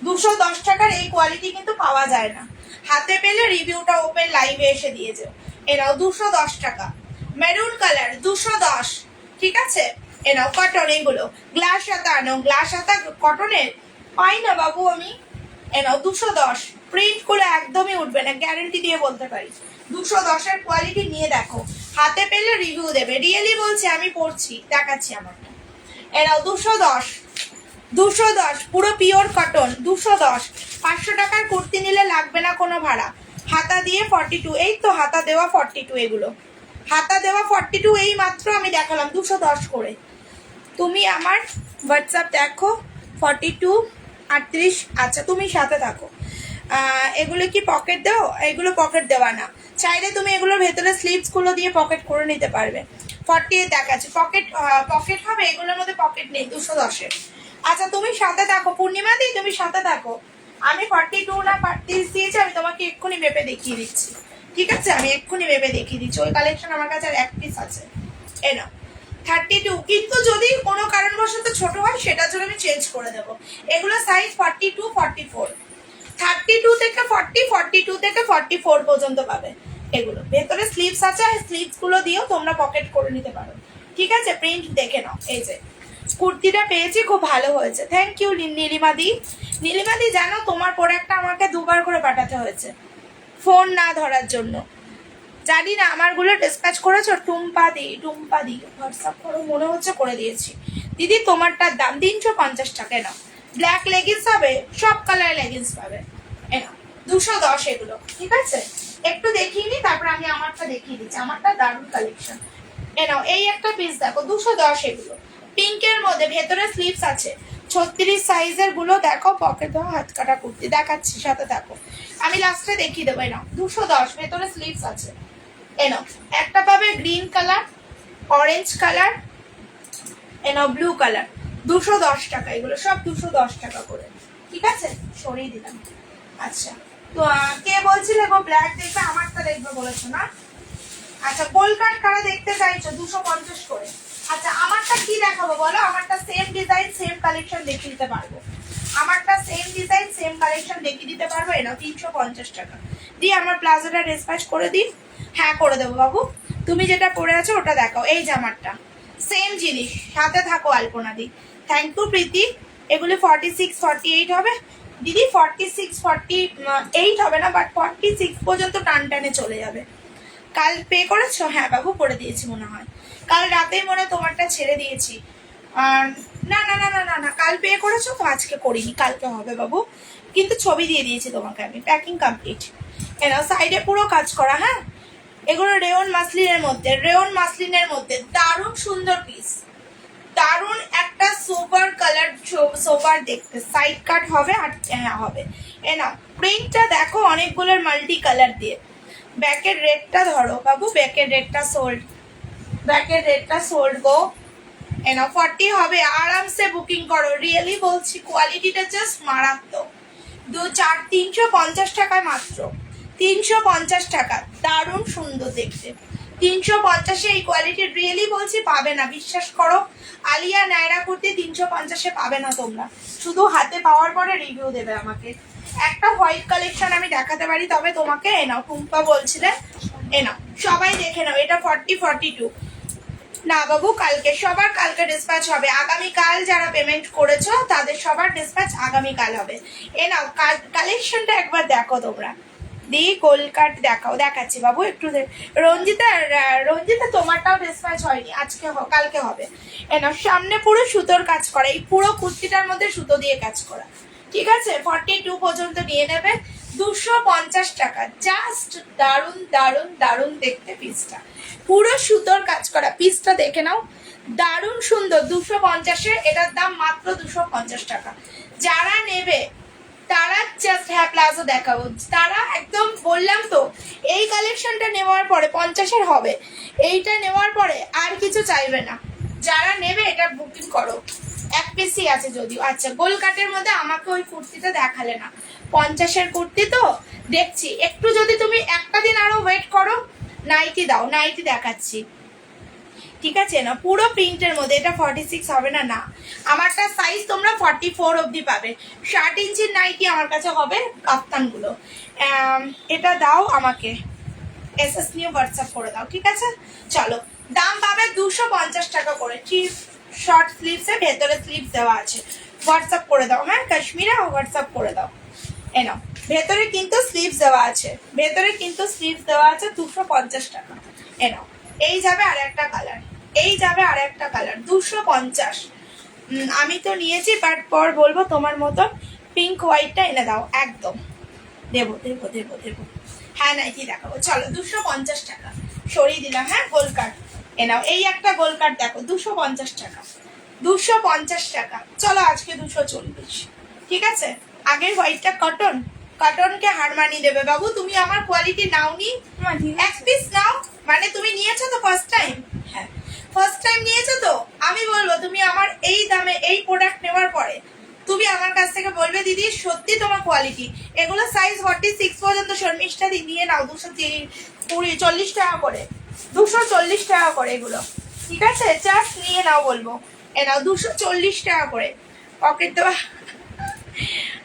210 টাকার এই কোয়ালিটি কিন্তু পাওয়া যায় না, হাতে পেলে রিভিউটা ওপেন লাইভে এসে দিয়ে যাও। এনাও 210 টাকা, মেরুন কালার 210, ঠিক আছে। এনাও কটন, এগুলো গ্লাস হাতা আনো, গ্লাস হাতা কটনের পাই না বাবু আমি। এনাও 210, প্রিন্ট গুলো একদমই উঠবে না, গ্যারেন্টি দিয়ে বলতে পারি। 210-এর কোয়ালিটি নিয়ে দেখো, হাতে পেলে রিভিউ দেবে, রিয়েলি বলছি, আমি পড়ছি দেখাচ্ছি আমারটা। এনাও 210, 210 পুরো পিওর কটন, 210। 500 টাকার কুর্তি নিলে লাগবে না কোনো ভাড়া, হাতা দিয়ে 42, এই তো হাতা দেওয়া 42, এগুলো হাতা দেওয়া 42, এই মাত্র আমি দেখালাম 210 করে। তুমি আমার হোয়াটসঅ্যাপ দেখো, 42 38, আচ্ছা তুমি সাথে থাকো। এগুলো কি পকেট দাও? এগুলো পকেট দেওয়া না, চাইলে তুমি এগুলোর ভেতরে স্লিভস গুলো দিয়ে পকেট করে নিতে পারবে। 48 দেখাচ্ছে, পকেট পকেট হবে, এগুলোর মধ্যে পকেট নেই 210-এর। আচ্ছা তুমি সাথে থাকো পূর্ণিমা দি, তুমি সাথে থাকো, আমি 42 না 38 দিয়েছি, আমি তোমাকে এক্ষুনি মেপে দেখিয়ে দিচ্ছি, ঠিক আছে, আমি এক্ষুনি মেপে দেখিয়ে দিচ্ছি। ওই কালেকশন আমার কাছে আর এক পিস আছে, এ নাও 32, কিন্তু যদি কোনো কারণবশত ছোট হয় সেটার জন্য আমি চেঞ্জ করে দেবো। এগুলো সাইজ 42 44, 32 থেকে 40, 42 থেকে 44 পর্যন্ত পাবে। এগুলো ভেতরে স্লিভস আছে, আর স্লিভস গুলো দিয়েও তোমরা পকেট করে নিতে পারো, ঠিক আছে। প্রিন্ট দেখে নাও, এই যে কুর্তিটা পেয়েছি, খুব ভালো হয়েছে, থ্যাংক ইউ নীলিমাদি। নীলিমাদি জানো তোমার প্রোডাক্টটা আমাকে 2বার করে পাঠাতে হয়েছে ফোন না ধরার জন্য, জানি না আমারগুলো ডিসপ্যাচ করেছো। টুম্পাদি হোয়াটসঅ্যাপ করো, মনে হচ্ছে করে দিয়েছি। দিদি তোমারটার দাম 350 টাকা, নাও ব্ল্যাক লেগিংস হবে, সব কালার লেগিংস পাবে, এনাও 210 এগুলো, ঠিক আছে। একটু দেখিয়ে নি, তারপর আমি আমারটা দেখিয়ে দিচ্ছি, আমারটা দারুণ কালেকশন। এনাও এই একটা পিস দেখো, 210 এগুলো, পিঙ্কের মধ্যে ভেতরে স্লিভস আছে, 36 সাইজের গুলো দেখো, পকেট দেওয়া হাত কাটা কুর্তি দেখাচ্ছি, সাথে থাকো, আমি লাস্টে দেখিয়ে দেবো। এনাও 210, ভেতরে স্লিভস আছে। এনাও একটা পাবে গ্রিন কালার, অরেঞ্জ কালার, এনাও ব্লু কালার, 210 টাকা, এগুলো সব 210 টাকা করে, ঠিক আছে, সরিয়ে দিলাম। আচ্ছা তো কে বলছিলে গো ব্ল্যাক দেখবে, আমারটা দেখবে বলেছো না? আচ্ছা গোলকাট কারা দেখতে চাইছো, 250 করে। আচ্ছা আমারটা কি দেখাবো বলো, আমারটা সেম ডিজাইন সেম কালেকশন দেখিয়ে দিতে পারবো, আমারটা সেম ডিজাইন সেম কালেকশন দেখিয়ে দিতে পারবো। এনাও 350 টাকা দিয়ে আমার প্লাজোটা ডিসপ্যাচ করে দিই। হ্যাঁ করে দেবো বাবু, তুমি যেটা পরে আছো ওটা দেখাও, এই জামারটা সেম জিনিস, সাথে থাকো আলপনা দি, থ্যাংক ইউ প্রীতি। এগুলি 46 48 হবে দিদি, 46 48 হবে না, বাট 46 পর্যন্ত টান টানে চলে যাবে। কাল পে করেছো? হ্যাঁ বাবু করে দিয়েছি মনে হয়, কাল রাতেই মনে তোমারটা ছেড়ে দিয়েছি। না না না না না না, কাল পে করেছো তো, আজকে করিনি, কালকে হবে বাবু, কিন্তু ছবি দিয়ে দিয়েছি তোমাকে আমি, প্যাকিং কমপ্লিট। এরা সাইডে পুরো কাজ করা, হ্যাঁ। এগুলো রেওন মাসলিনের মধ্যে দারুণ সুন্দর পিস, দারুণ একটা সোবার কালার, সোবার দেখতে, সাইড কাট হবে আর হ্যাঁ হবে। এ নাও প্রিন্টটা দেখো, অনেকগুলোর মাল্টি কালার দিয়ে, ব্যাকের রেডটা ধরো বাবু, ব্যাকের রেডটা সোল্ড গো। এনাও 40 হবে, আরামসে বুকিং করো, রিয়েলি বলছি কোয়ালিটিটা জাস্ট মারাত্মক। 350 টাকায় মাত্র, 350 টাকা, দারুণ সুন্দর দেখতে, 350-এ এই কোয়ালিটির রিয়েলি বলছি পাবে না, বিশ্বাস করো। আলিয়া নায়রা কুর্তি 350-এ পাবে না তোমরা, শুধু হাতে পাওয়ার পরে রিভিউ দেবে আমাকে। একটা হোয়াইট কালেকশন আমি দেখাতে পারি, তবে তোমাকে এনাও, টুম্পা বলছিলে, এনাও সবাই দেখে নাও, এটা 40 42 না বাবু, সবার কালকে ডিসপ্যাচ হবে, আগামীকাল যারা পেমেন্ট করেছো তাদের সবার ডিসপ্যাচ আগামীকাল হবে। এ নাও কালেকশনটা একবার দেখো তোমরা, দি গোলকাট দেখাও, দেখাচ্ছি বাবু একটু। রঞ্জিতা তোমারটাও ডিসপ্যাচ হয়নি, আজকে কালকে হবে। এ নাও সামনে পুরো সুতোর কাজ করা, এই পুরো কুর্তিটার মধ্যে সুতো দিয়ে কাজ করা, ঠিক আছে। 42 পর্যন্ত নিয়ে নেবে, 250 টাকা, জাস্ট দারুণ দারুণ দারুণ দেখতে পিসটা, পুরো সুতোর কাজ করা, পিসটা দেখে নাও, দারুণ সুন্দর 250-এর, এটার দাম মাত্র 250 টাকা। যারা নেবে তারা জাস্ট হ্যাঁ প্লাজো দেখাবো, তারা একদম বললাম তো এই কালেকশনটা নেওয়ার পরে 50-এর হবে, এইটা নেওয়ার পরে আর কিছু চাইবে না। যারা নেবে এটা বুকিং করো, এক পিসই আছে যদিও। আচ্ছা গোল কাটের মধ্যে আমাকে ওই কুর্তিটা দেখালে না, 50-এর কুর্তি তো দেখছি, একটু যদি তুমি একটা দিন আরো ওয়েট করো। নাইটি দাও, নাইটি দেখাচ্ছি, ঠিক আছে না? পুরো প্রিন্টের মধ্যে, এটা 46 হবে না, না আমারটা সাইজ তোমরা 44 অবধি পাবে। 60 ইঞ্চির নাইটি আমার কাছে হবে কাফতানগুলো। এটা দাও আমাকে, এসএস নিয়ে হোয়াটসঅ্যাপ করে দাও, ঠিক আছে? চলো, দাম পাবে 250 টাকা করে। শর্ট স্লিভসে ভেতরে স্লিভস দেওয়া আছে, হোয়াটসঅ্যাপ করে দাও। হ্যাঁ কাশ্মীরা হোয়াটসঅ্যাপ করে দাও। এনাও ভেতরে কিন্তু স্লিভস দেওয়া আছে, ভেতরে কিন্তু স্লিভস দেওয়া আছে 250 টাকা। এনাও এই যাবে আর একটা কালার, এই যাবে আর একটা কালার 250। আমি তো নিয়েছি, বাট পর বলবো তোমার মতন পিঙ্ক হোয়াইটটা এনে দাও, একদম দেবো দেবো দেবো দেবো। হ্যাঁ নাইটি দেখাবো, চলো 250 টাকা সরিয়ে দিলাম। হ্যাঁ গোল কাট এনাও, এই একটা গোল কাট দেখো 250 টাকা, 250 টাকা। চলো আজকে 240, ঠিক আছে? আগের হোয়াইটটা কটন, কটনকে হার মানিয়ে দেবে বাবু। তুমি আমার কোয়ালিটি নাওনি, এক পিস নাও, মানে তুমি নিয়েছো তো ফার্স্ট টাইম, হ্যাঁ ফার্স্ট টাইম নিয়েছো তো আমি বলবো তুমি আমার এই দামে এই প্রোডাক্ট নেওয়ার পরে তুমি আমার কাছ থেকে বলবে দিদি সত্যি তোমার কোয়ালিটি। এগুলো সাইজ 46 পর্যন্ত শর্মিষ্ঠা দি নিয়ে নাও, 240 টাকা করে, 240 টাকা করে এগুলো, ঠিক আছে? জাস্ট নিয়ে নাও বলবো, এ নাও 240 টাকা করে। পকেট দেওয়া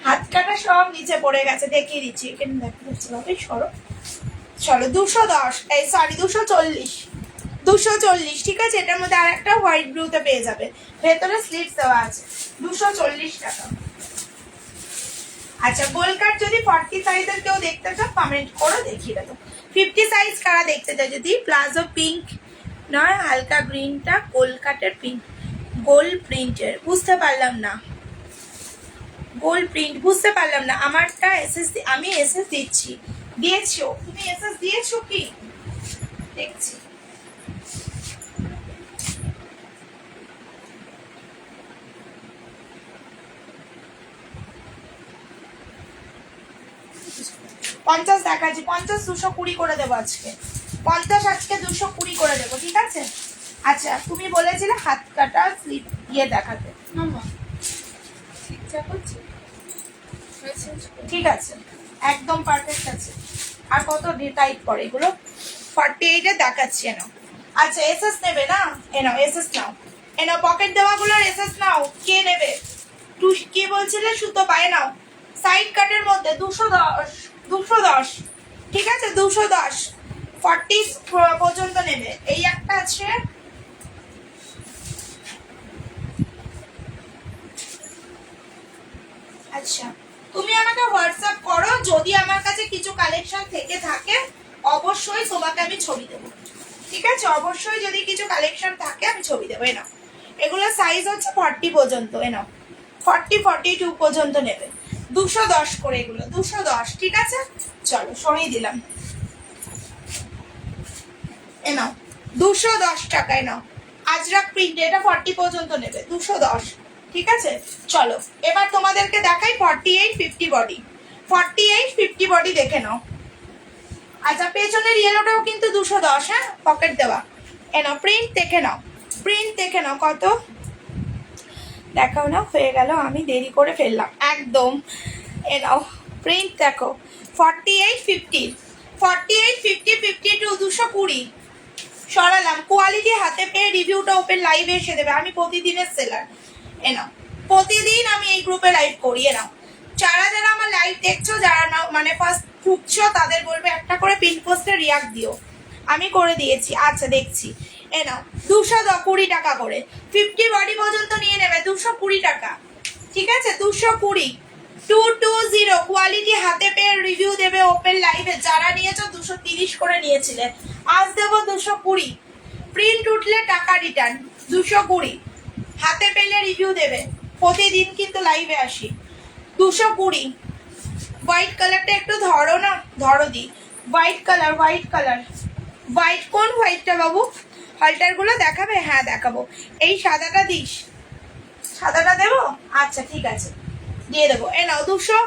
হাত কাটা সব নিচে পড়ে গেছে, দেখিয়ে দিচ্ছি, এখানে দেখা যাচ্ছে বাবা, সরো। চলো 210, এই সরি 240, 240, ঠিক আছে? এটার মধ্যে আর একটা হোয়াইট ব্লুতে পেয়ে যাবে, ভেতরে স্লিভস দেওয়া আছে, 240 টাকা। আচ্ছা গোল কাট যদি 40 সাইজের কেউ দেখতে চাও কমেন্ট করো, দেখিয়ে দেবো। 50 সাইজ কারা দেখতে চাও? যদি প্লাজো পিঙ্ক নয়, হালকা গ্রিনটা গোল কাটের পিঙ্ক, গোল প্রিন্টের, বুঝতে পারলাম না, গোল প্রিন্ট বুঝতে পারলাম না। আমারটা এসএস, আমি এসএস দিচ্ছি, দিয়েছো তুমি এসএস দিয়েছো কি দেখছি। পঞ্চাশ দেখাচ্ছি, 50 220 করে দেবো আজকে, 50 আজকে 220 করে দেবো, ঠিক আছে? আচ্ছা তুমি বলেছিলে হাত কাটা স্লিপ ইয়ে দেখাতে, ঠিক আছে একদম পারফেক্ট আছে। আর কত টাইট করে এগুলো, 48-এ দেখাচ্ছি এনাও। আচ্ছা এসএস নেবে না, এনাও এসএস নাও, এনাও পকেট দেওয়াগুলোর এসএস নাও। কে নেবে? কি বলছিলে? সুতো পায়ে নাও, সাইড কাটের মধ্যে 210, 210, ঠিক আছে? 210 40 পর্যন্ত নেবে। এই একটা আছে, আচ্ছা তুমি আমাকে হোয়াটসঅ্যাপ করো, যদি আমার কাছে কিছু কালেকশন থেকে থাকে অবশ্যই তোমাকে আমি ছবি দেবো, ঠিক আছে? অবশ্যই যদি কিছু কালেকশন থাকে আমি ছবি দেবো। এ নাও এগুলো সাইজ হচ্ছে 40 পর্যন্ত, এ নাও 40 42 পর্যন্ত নেবে, 210 করে এগুলো, 210, ঠিক আছে? চলো সরিয়ে দিলাম, এ নাও 210 টাকায় নাও, আজরাক প্রিন্ট, এটা 40 পর্যন্ত নেবে, 210, ঠিক আছে? চলো এবার তোমাদেরকে দেখাই 48 50 বডি, 48 50 বডি দেখে নাও। আচ্ছা পেছনের ইয়েলোটাও কিন্তু 210, হ্যাঁ পকেট দেওয়া। এ নাও প্রিন্ট দেখে নাও, প্রিন্ট দেখে নাও, কত দেখাও না, হয়ে গেল, আমি দেরি করে ফেললাম একদম। এ নাও প্রিন্ট দেখো, 48 50, 48 50 52, 220 সরালাম। কোয়ালিটি হাতে পেয়ে রিভিউটা ওপেন লাইভে এসে দেবে, আমি প্রতিদিনের সেলার। এ নাও প্রতিদিন আমি এই গ্রুপে লাইভ করি, এ নাও যারা যারা আমার লাইভ দেখছো, যারা নাও মানে ফার্স্ট ঢুকছো তাদের বলবে একটা করে পিন পোস্টে রিয়াক্ট দিও, আমি করে দিয়েছি। আচ্ছা দেখছি, এ নাও 220 টাকা করে, 50 বডি পর্যন্ত নিয়ে নেবে 220 টাকা, ঠিক আছে? 220, 220 কোয়ালিটি হাতে পেয়ে রিভিউ দেবে ওপেন লাইভে। যারা নিয়েছো 230 করে নিয়েছিলে, আজ দেবো 220, প্রিন্ট উঠলে টাকা রিটার্ন, 220 হাতে পেলে রিভিউ দেবে। প্রতিদিন কিন্তু লাইভে আসি, 220। হোয়াইট কালারটা একটু ধরো না, ধরো দি, white colour, white colour, white কোন হোয়াইটটা বাবু? হলটারগুলো দেখাবে? হ্যাঁ দেখাবো। এই সাদাটা দিস, সাদাটা দেবো? আচ্ছা ঠিক আছে, দিয়ে দেবো। এ নাও 200।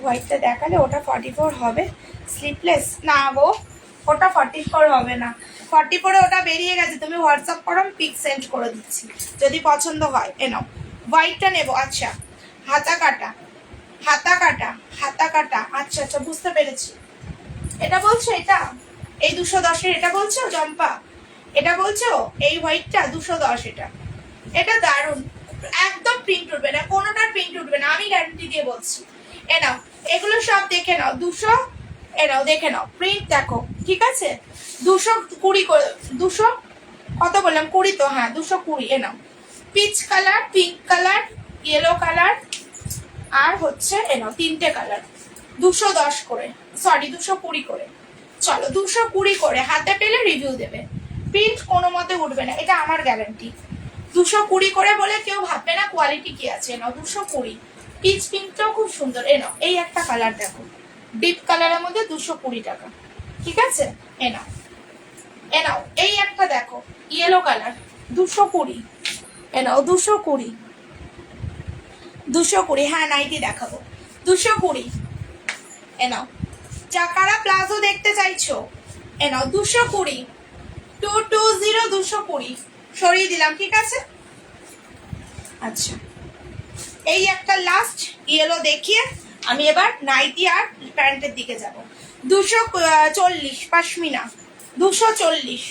হোয়াইটটা দেখালে ওটা 44 হবে। স্লিপলেস না গো, ওটা 44 হবে না। 44-এ ওটা বেরিয়ে গেছে, তুমি হোয়াটসঅ্যাপ করো, আমি পিক সেন্ড করে দিচ্ছি যদি পছন্দ হয়। এ নাও হোয়াইটটা নেবো। আচ্ছা হাতা কাটা, হাতা কাটা, হাতা কাটা। আচ্ছা আচ্ছা বুঝতে পেরেছি। এটা বলছো? এটা এই 210-এর এটা বলছো জম্পা? এটা বলছো এই হোয়াইটটা 210? এটা এটা দারুণ, একদম প্রিন্ট উঠবে না, কোনোটার প্রিন্ট উঠবে না, আমি গ্যারান্টি দিয়ে বলছি। এ নাও এগুলো সব দেখে নাও, 200। এ নাও দেখে নাও, প্রিন্ট দেখো, ঠিক আছে? 220 করে, 200 কত বললাম? 20 তো, হ্যাঁ 220। এ নাও peach colour, pink colour, yellow colour, আর হচ্ছে এ নাও 3টে কালার, 210 করে, সরি 220 করে। চলো 220 করে, হাতে পেলে রিভিউ দেবে। প্রিন্ট কোনো মতে উঠবে না, এটা আমার গ্যারান্টি। 220 করে বলে কেউ ভাববে না কোয়ালিটি কি আছে। এ নাও 220। পিচ পিঙ্কটাও খুব সুন্দর। এ নাও এই একটা কালার দেখো, ডিপ কালারের মধ্যে 220 টাকা, ঠিক আছে? এ নাও, এ নাও এই একটা দেখো ইয়েলো কালার, 220। এ নাও 220, 220। হ্যাঁ নাইটি দেখাবো, 220। এ নাও চাকারা প্লাজো দেখতে চাইছো? এ নাও 220, 220, 220 সরিয়ে দিলাম, ঠিক আছে? আচ্ছা এই একটা লাস্ট ইয়েলো দেখিয়ে আমি এবার নাইটি আর প্যান্টের দিকে যাব। 240 পাশমিনা, 240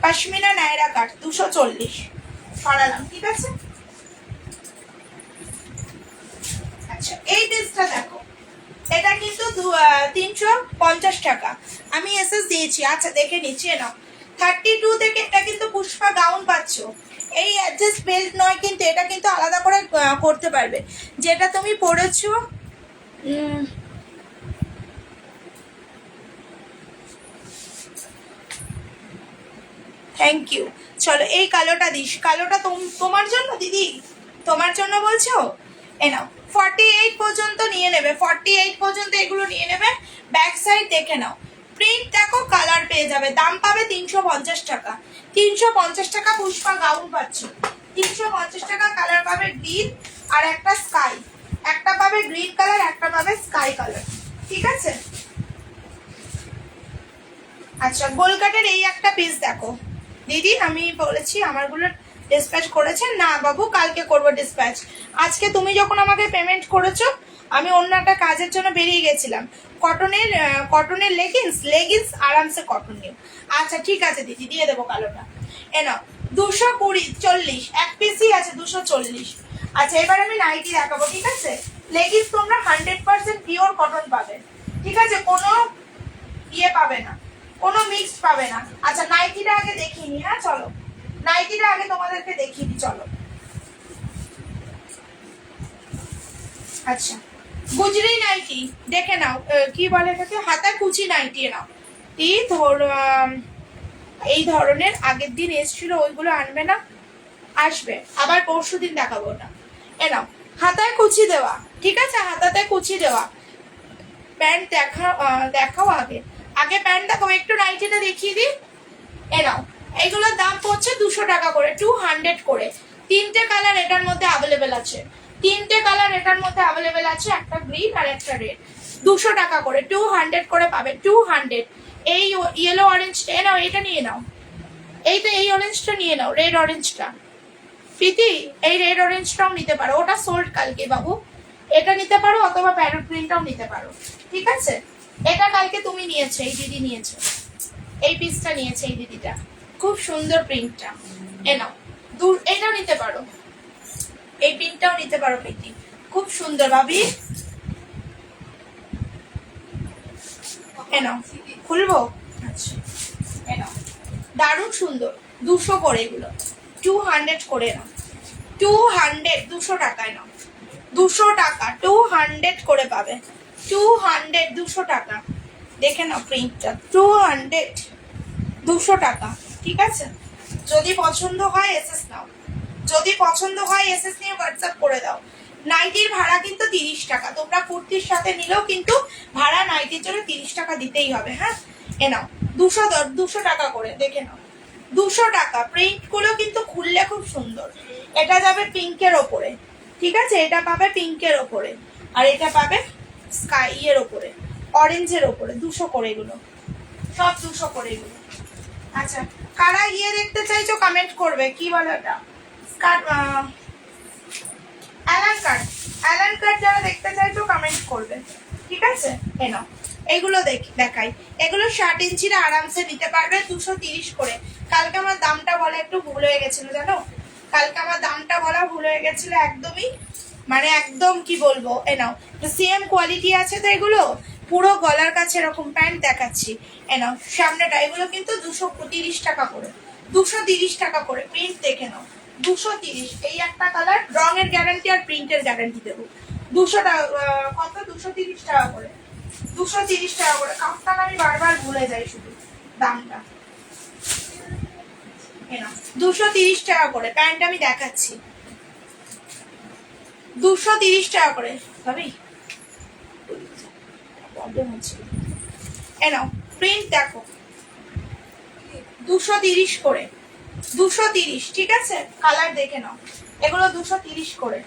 পাশমিনা নায়রা কাট, 240 সরালাম, ঠিক আছে? আচ্ছা এই পিসটা দেখো, এটা কিন্তু 350 টাকা, আমি এসএস দিয়েছি। আচ্ছা দেখে নিচ্ছি। নাও 32 থেকে এটা কিন্তু পুষ্পা গাউন পাচ্ছ। এই অ্যাডজাস্ট বেল্ট নয় কিন্তু, এটা কিন্তু আলাদা করে করতে পারবে। যেটা তুমি পরেছো থ্যাংক ইউ। চলো এই কালোটা দিস, কালোটা তোমার জন্য দিদি, তোমার জন্য বলছো? এ নাও 48 পর্যন্ত নিয়ে নেবে, 48 পর্যন্ত এগুলো নিয়ে নেবে। ব্যাক সাইড দেখে নাও, প্রিন্ট দেখো, কালার পেয়ে যাবে। দাম পাবে 350 টাকা, 350 টাকা পুষ্পা গাউন পাচ্ছ। 350 টাকা কালার পাবে গ্রিন আর একটা স্কাই, একটা পাবে গ্রিন কালার, একটা পাবে স্কাই কালার, ঠিক আছে? আচ্ছা গোলকাটের এই একটা পিস দেখো দিদি, আমি বলেছি আমারগুলো ডিসপ্যাচ করেছেন না বাবু? কালকে করবো ডিসপ্যাচ। আজকে তুমি যখন আমাকে পেমেন্ট করেছো, আমি অন্য একটা কাজের জন্য বেরিয়ে গেছিলাম। কটনের লেগিংস আরামসে কটন নিও। আচ্ছা ঠিক আছে দিদি, দিয়ে দেবো কালোটা। এ নাও 240 এক পিসই আছে, 240। আচ্ছা এবার আমি নাইটি দেখাবো, ঠিক আছে? লেগিংস তোমরা 100% পিওর কটন পাবে, ঠিক আছে? কোনো ইয়ে পাবে না, কোনো মিক্সড পাবে না। আচ্ছা নাইটিটা আগে দেখিয়ে নি, হ্যাঁ চলো নাইটিটা আগে তোমাদেরকে দেখিয়ে দিই, চলো। আচ্ছা গুজরি নাইটি দেখে নাও, কি বলে এটাকে, হাতা কুচি নাইটি। নাও এই ধরনের আগের দিন এসেছিল, ওইগুলো আনবে না, আসবে আবার পরশু দিন দেখাবো না। এ নাও হাতায় কুচি দেওয়া, ঠিক আছে? হাতাতে কুচি দেওয়া। প্যান্ট দেখাও আগে, আগে প্যান্ট দেখো, একটু নাইটিটা দেখিয়ে দিই। এ নাও এগুলোর দাম পড়ছে 200 টাকা করে, 200 করে। 3টে কালার এটার মধ্যে অ্যাভেলেবেল আছে, 3টে কালার এটার মধ্যে অ্যাভেলেবেল আছে, একটা গ্রিন আর একটা রেড। 200 টাকা করে, 200 করে পাবে, 200। এই ইয়েলো অরেঞ্জ এ নাও, এটা নিয়ে নাও, এই তো এই অরেঞ্জটা নিয়ে নাও, রেড অরেঞ্জটা। প্রীতি এই রেড অরেঞ্জটাও নিতে পারো, ওটা সোল্ড কালকে বাবু। এটা নিতে পারো, অথবা প্যারট প্রিন্টটাও নিতে পারো, ঠিক আছে? এটা কালকে তুমি নিয়েছো, এই দিদি নিয়েছো, এই পিসটা নিয়েছে এই দিদিটা, খুব সুন্দর প্রিন্টটা। এ নাও এটাও নিতে পারো, এই প্রিন্টটাও নিতে পারো প্রীতি, খুব সুন্দর ভাবি। এ নাও খুলবো, আচ্ছা এ নাও দারুণ সুন্দর, 200 করে এগুলো, 200 করে নাও, 200, 200 টাকায় নাও, 200 টাকা, 200 করে পাবে, 200, 200 টাকা। দেখে নাও প্রিন্টটা, 200, 200 টাকা, ঠিক আছে? যদি পছন্দ হয় এসএস নাও, যদি পছন্দ হয় এসএস নিয়ে হোয়াটসঅ্যাপ করে দাও। নাইটির ভাড়া কিন্তু 30 টাকা, তোমরা কুর্তির সাথে নিলেও কিন্তু ভাড়া নাইটির জন্য 30 টাকা দিতেই হবে, হ্যাঁ? এ নাও 200 টাকা করে, দেখে নাও 200 টাকা। প্রিন্ট গুলো কিন্তু খুললে খুব সুন্দর। এটা যাবে পিঙ্কের ওপরে, ঠিক আছে, এটা পাবে পিঙ্কের ওপরে, আর এটা পাবে স্কাই এর ওপরে, অরেঞ্জের ওপরে। 200 করে এগুলো, সব 200 করে এগুলো। আচ্ছা, কারা গিয়ে দেখতে চাইছো কমেন্ট করবে। কি বলো এটা? স্কার্ট, অ্যালান কার্ড যারা দেখতে চাইছো কমেন্ট করবে, ঠিক আছে। এ নাও, এগুলো দেখাই। এগুলো 60 ইঞ্চিরা আরামসে নিতে পারবে, 230 করে। কালকে আমার দামটা বলা একটু ভুল হয়ে গেছিল, জানো, কালকে আমার দামটা বলা ভুল হয়ে গেছিল একদমই, মানে একদম কি বলবো। এ নাও, সেম কোয়ালিটি আছে তো এগুলো, পুরো গলার কাছে এরকম প্যান্ট দেখাচ্ছি। এ নাও সামনেটা, এগুলো কিন্তু 230 টাকা করে, 230 টাকা করে। প্রিন্ট দেখে নাও, 230। এই একটা কালার, রঙের গ্যারান্টি আর প্রিন্টের গ্যারান্টি দেবো। 200 টাকা কত? 230 টাকা করে, 230 টাকা করে। কাপ্তান আমি বারবার ভুলে যাই শুধু দামটা। 230 টাকা করে প্যান্ট আমি দেখাচ্ছি, 230 টাকা করে ভাবি। এনাও প্রিন্ট দেখো, 230 করে, 230, ঠিক আছে। কালার দেখে নাও, এগুলো 230 করে।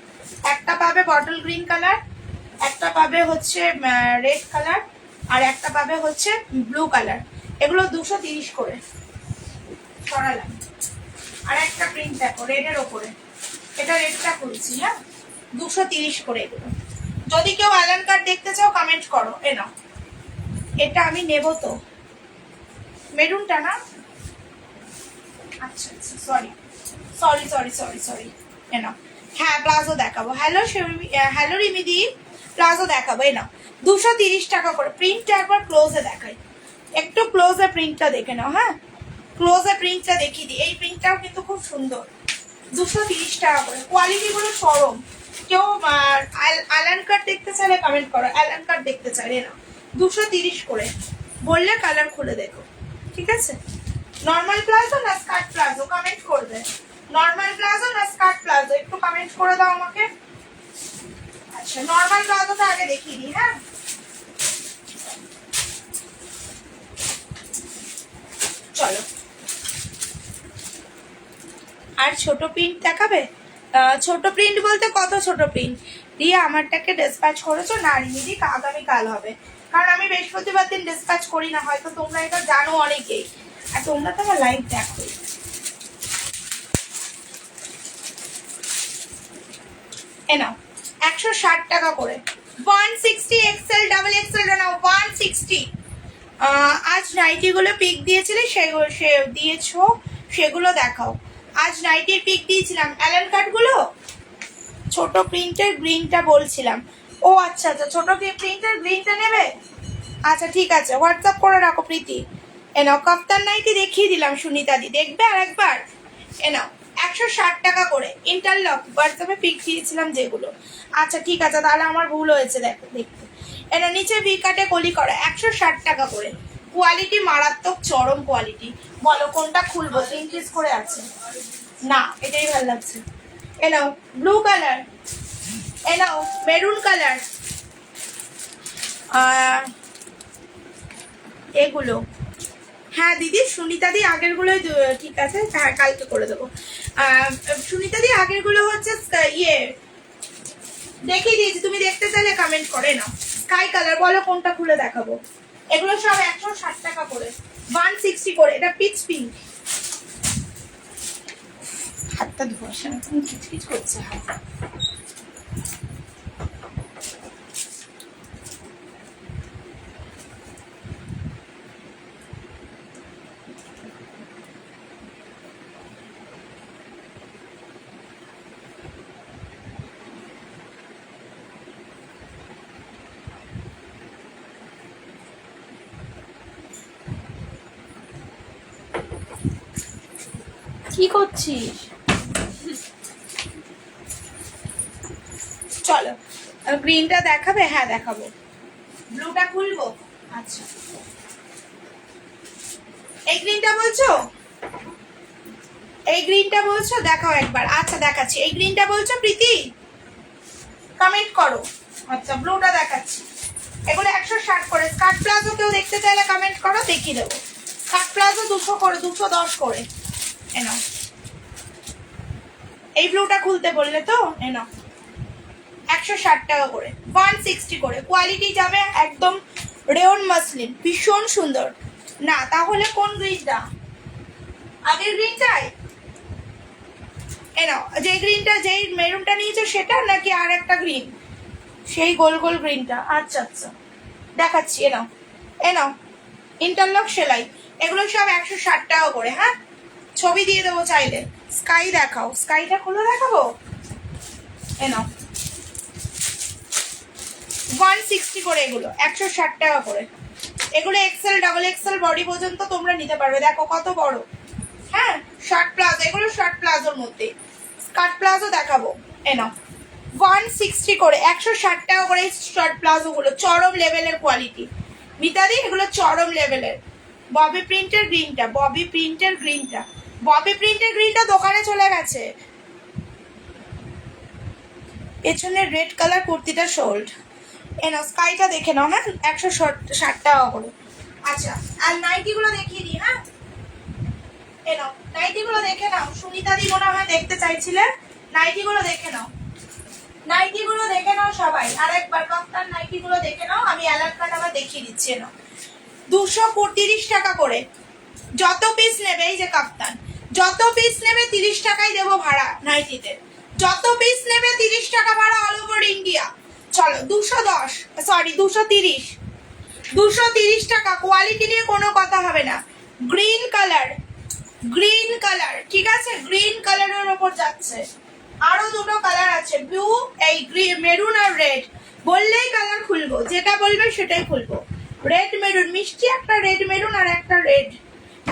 একটা পাবে বটল গ্রিন কালার, একটা পাবে হচ্ছে রেড কালার, আর একটা পাবে হচ্ছে ব্লু কালার। এগুলো 230 করে সরালাম। আর একটা প্রিন্ট দেখো রেডের ওপরে, এটা রেডটা খুলছি, হ্যাঁ, 230 করে এগুলো। যদি কেউ অ্যালান কার্ড দেখতে চাও কমেন্ট করো। এ নাও, এটা আমি নেব তো, মেরুনটা না, আচ্ছা আচ্ছা, sorry sorry sorry sorry sorry. এ নাও, হ্যাঁ প্লাজো দেখাবো। হ্যালো রিমিদি, প্লাজো দেখাবো। এ নাও 230 টাকা করে। প্রিন্টটা একবার ক্লোজে দেখাই, একটু ক্লোজে প্রিন্টটা দেখে নাও। হ্যাঁ, ক্লোজে প্রিন্টটা দেখিয়ে দিই। এই প্রিন্টটাও কিন্তু খুব সুন্দর, 230 টাকা করে। কোয়ালিটি গুলো সরম। কেউ অ্যালান কার্ড দেখতে চাইলে কমেন্ট করো, অ্যালান কার্ড দেখতে চাইলে। না, 230 করে বললে কালার খুলে দেখো, ঠিক আছে। নর্মাল প্লাজো না স্কার্ট প্লাজো কমেন্ট করবে, নর্মাল প্লাজো না স্কার্ট প্লাজো একটু কমেন্ট করে দাও আমাকে। আচ্ছা, নর্মাল প্লাজোটা আগে দেখিয়ে দিই। হ্যাঁ, চলো। আর ছোট প্রিন্ট দেখাবে? ছোট প্রিন্ট বলতে কত ছোট প্রিন্ট দিয়ে আমারটাকে ডিসপ্যাচ করেছো? না রিমিদি, আগামীকাল হবে, কারণ আমি বৃহস্পতিবার দিন ডিসপ্যাচ করি না, হয়তো তোমরা এটা জানো অনেকেই, আর তোমরা তো আমার লাইভ দেখো। এ নাও 160 টাকা করে, 160 এক্সেল ডাবল এক্সেল নাও 160। আজ নাইটি গুলো পিক দিয়েছিলে, সেগুলো দিয়েছো, সেগুলো দেখাও। আজ নাইটির পিক দিয়েছিলাম, অ্যালান কার্ড গুলো ছোট প্রিন্টের গ্রিনটা বলছিলাম। ও আচ্ছা আচ্ছা, ছোট প্রিন্টের গ্রিনটা নেবে? আচ্ছা ঠিক আছে, হোয়াটসঅ্যাপ করে রাখো প্রীতি। এ নাও কাপ্তান নাইটি দেখিয়ে দিলাম সুনিতা দি, দেখবে আর একবার? এ নাও 160 টাকা করে। ইন্টারলক হোয়াটসঅ্যাপে পিক দিয়েছিলাম যেগুলো। আচ্ছা ঠিক আছে, তাহলে আমার ভুল হয়েছে, দেখো দেখতে। এটা নিচে ভি কাটে কলি করা, 160 টাকা করে। কোয়ালিটি মারাত্মক, চরম কোয়ালিটি। বলো কোনটা খুলবো? 3 পিস করে আছে না, এটাই ভালো লাগছে। এ নাও ব্লু কালার, এ নাও মেরুন কালার, এগুলো। হ্যাঁ দিদি, সুনিতা দি আগের গুলোই ঠিক আছে, হ্যাঁ কালকে করে দেবো। সুনিতা দি আগের গুলো হচ্ছে ইয়ে দেখিয়ে দিয়েছি, তুমি দেখতে চাইলে কমেন্ট করে নাও। স্কাই কালার, বলো কোনটা খুলে দেখাবো? এগুলো সব 160 টাকা করে, 160 করে। এটা পিচ পিঙ্ক। হাতটা ধোয়াশা না, তুমি কিচকিচ করছে হাত। কি করছিস? চলো, গ্রিনটা দেখাবে? হ্যাঁ দেখাবো। ব্লুটা খুলবো? আচ্ছা, এই গ্রিনটা বলছো? এই গ্রিনটা বলছো? দেখাও একবার। আচ্ছা দেখাচ্ছি। এই গ্রিনটা বলছো প্রীতি? কমেন্ট করো। আচ্ছা, ব্লুটা দেখাচ্ছি। এগুলো 160 করে। স্কার্ট প্লাজো কেউ দেখতে চাইলে কমেন্ট করো, দেখিয়ে দেবো। কাট প্লাজো 200 করে, 210 করে। এ নাও, এই ব্লুটা খুলতে বললে তো, এ নাও 160 টাকা করে, 160 করে। কোয়ালিটি যাবে একদম রেয়ন মাসলিন, ভীষণ সুন্দর। না তাহলে কোন গ্রিনটা? আগের গ্রিনটাই? এ নাও, যে গ্রিনটা, যেই মেরুনটা নিয়েছো সেটা নাকি আর একটা গ্রিন? সেই গোল গোল গ্রিনটা। আচ্ছা আচ্ছা, দেখাচ্ছি। এ নাও, এ নাও, ইন্টারলক সেলাই। এগুলো সব 160 টাকা করে। হ্যাঁ, ছবি দিয়ে দেবো চাইলে। স্কাই দেখাও, স্কাইটা খুলে দেখাবো। এ নাও 160 করে, এগুলো 160 টাকা করে। এগুলো এক্সেল, ডাবল এক্সেল বডি পর্যন্ত তোমরা নিতে পারবে। দেখো কত বড়। হ্যাঁ, শর্ট প্লাজো, এগুলো শর্ট প্লাজোর মধ্যে। স্কার্ট প্লাজো দেখাবো। এ নাও 160 করে, 160 টাকা করে শর্ট প্লাজো গুলো। চরম লেভেলের কোয়ালিটি মিতাদি, এগুলো চরম লেভেলের। ববি প্রিন্টের গ্রিনটা, ববি প্রিন্টের গ্রিনটা, ববি প্রিন্টের গ্রিনটা দোকানে চলে গেছে। পেছনের রেড কালার কুর্তিটা সোল্ড। এ নাও স্কাইটা দেখে নাও। হ্যাঁ, 160 টাকা করে। আচ্ছা, আর নাইটি গুলো দেখিয়ে দিই। হ্যাঁ, এ নাও নাইটি গুলো দেখে নাও। সুনিতা দি মনে হয় দেখতে চাইছিলে, নাইটি গুলো দেখে নাও। নাইটি গুলো দেখে নাও সবাই, আর একবার কাপ্তান নাইটি গুলো দেখে নাও। আমি অ্যালার্ট কার্ড আবার দেখিয়ে দিচ্ছি। না 230 টাকা করে, যত পিস নেবে। এই যে কাপ্তান, যত পিস নেবে 30 টাকাই দেবো ভাড়া নাইটিতে। যত পিস নেবে 30 টাকা ভাড়া, অল ওভার ইন্ডিয়া। চলো 210, সরি 230, 230 টাকা। কোয়ালিটি নিয়ে কোনো কথা হবে না। গ্রিন কালার, গ্রিন কালার, ঠিক আছে, গ্রিন কালারের ওপর যাচ্ছে। আরো দুটো কালার আছে, ব্লু, এই মেরুন আর রেড। বললেই কালার খুলবো, যেটা বলবে সেটাই খুলবো। রেড মেরুন, মিষ্টি একটা রেড মেরুন আর একটা রেড,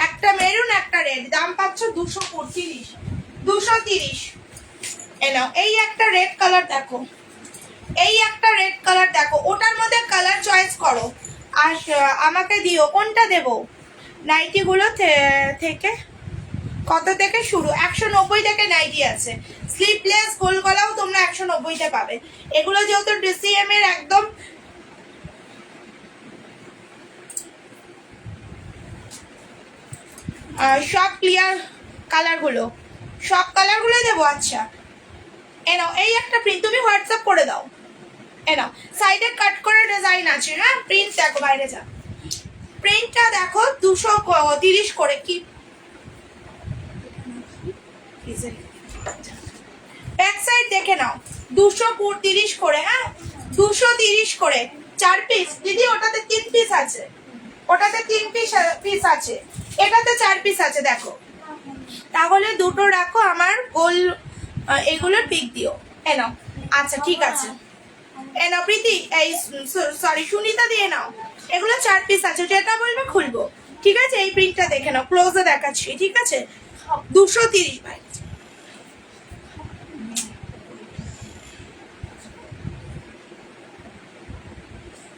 একটা মেরুন একটা রেড। দাম পাচ্ছ 230, 230। এ নাও, এই একটা রেড কালার দেখো, এই একটা রেড কালার দেখো। ওটার মধ্যে কালার চয়েস করো আর আমাকে দিও কোনটা দেবো। নাইটি গুলো থেকে কত থেকে শুরু? 190 থেকে নাইটি আছে। স্লিপলেস গোল গলাও তোমরা 190-তে পাবে। এগুলো যেহেতু ডিসিএম এর একদম সব ক্লিয়ার কালারগুলো, সব কালারগুলোই দেবো। আচ্ছা, এ নাও, এই একটা প্রিন্ট তুমি হোয়াটসঅ্যাপ করে দাও। এ নাও, সাইডে কাট করে ডিজাইন আছে। হ্যাঁ, প্রিন্ট দেখো, বাইরে যা, প্রিন্টটা দেখো 230 করে। কি ব্যাক সাইড দেখে নাও, 230 করে। হ্যাঁ, 230 করে, 4 পিস। দিদি ওটাতে 3 পিস আছে, ওটাতে 3 পিস আছে, এটাতে 4 পিস আছে। দেখো, তাহলে দুটো রাখো, আমার গোল এগুলোর পিক দিও। এ নাও, আচ্ছা ঠিক আছে। এ নাও প্রীতি, এই সরি সুনিতা দিয়ে নাও। এগুলো 4 পিস আছে, যেটা বলবে খুলবো। ঠিক আছে, এই প্রিন্টটা দেখে নাও, ক্লোজে দেখাচ্ছি। ঠিক আছে, 230 ভাই।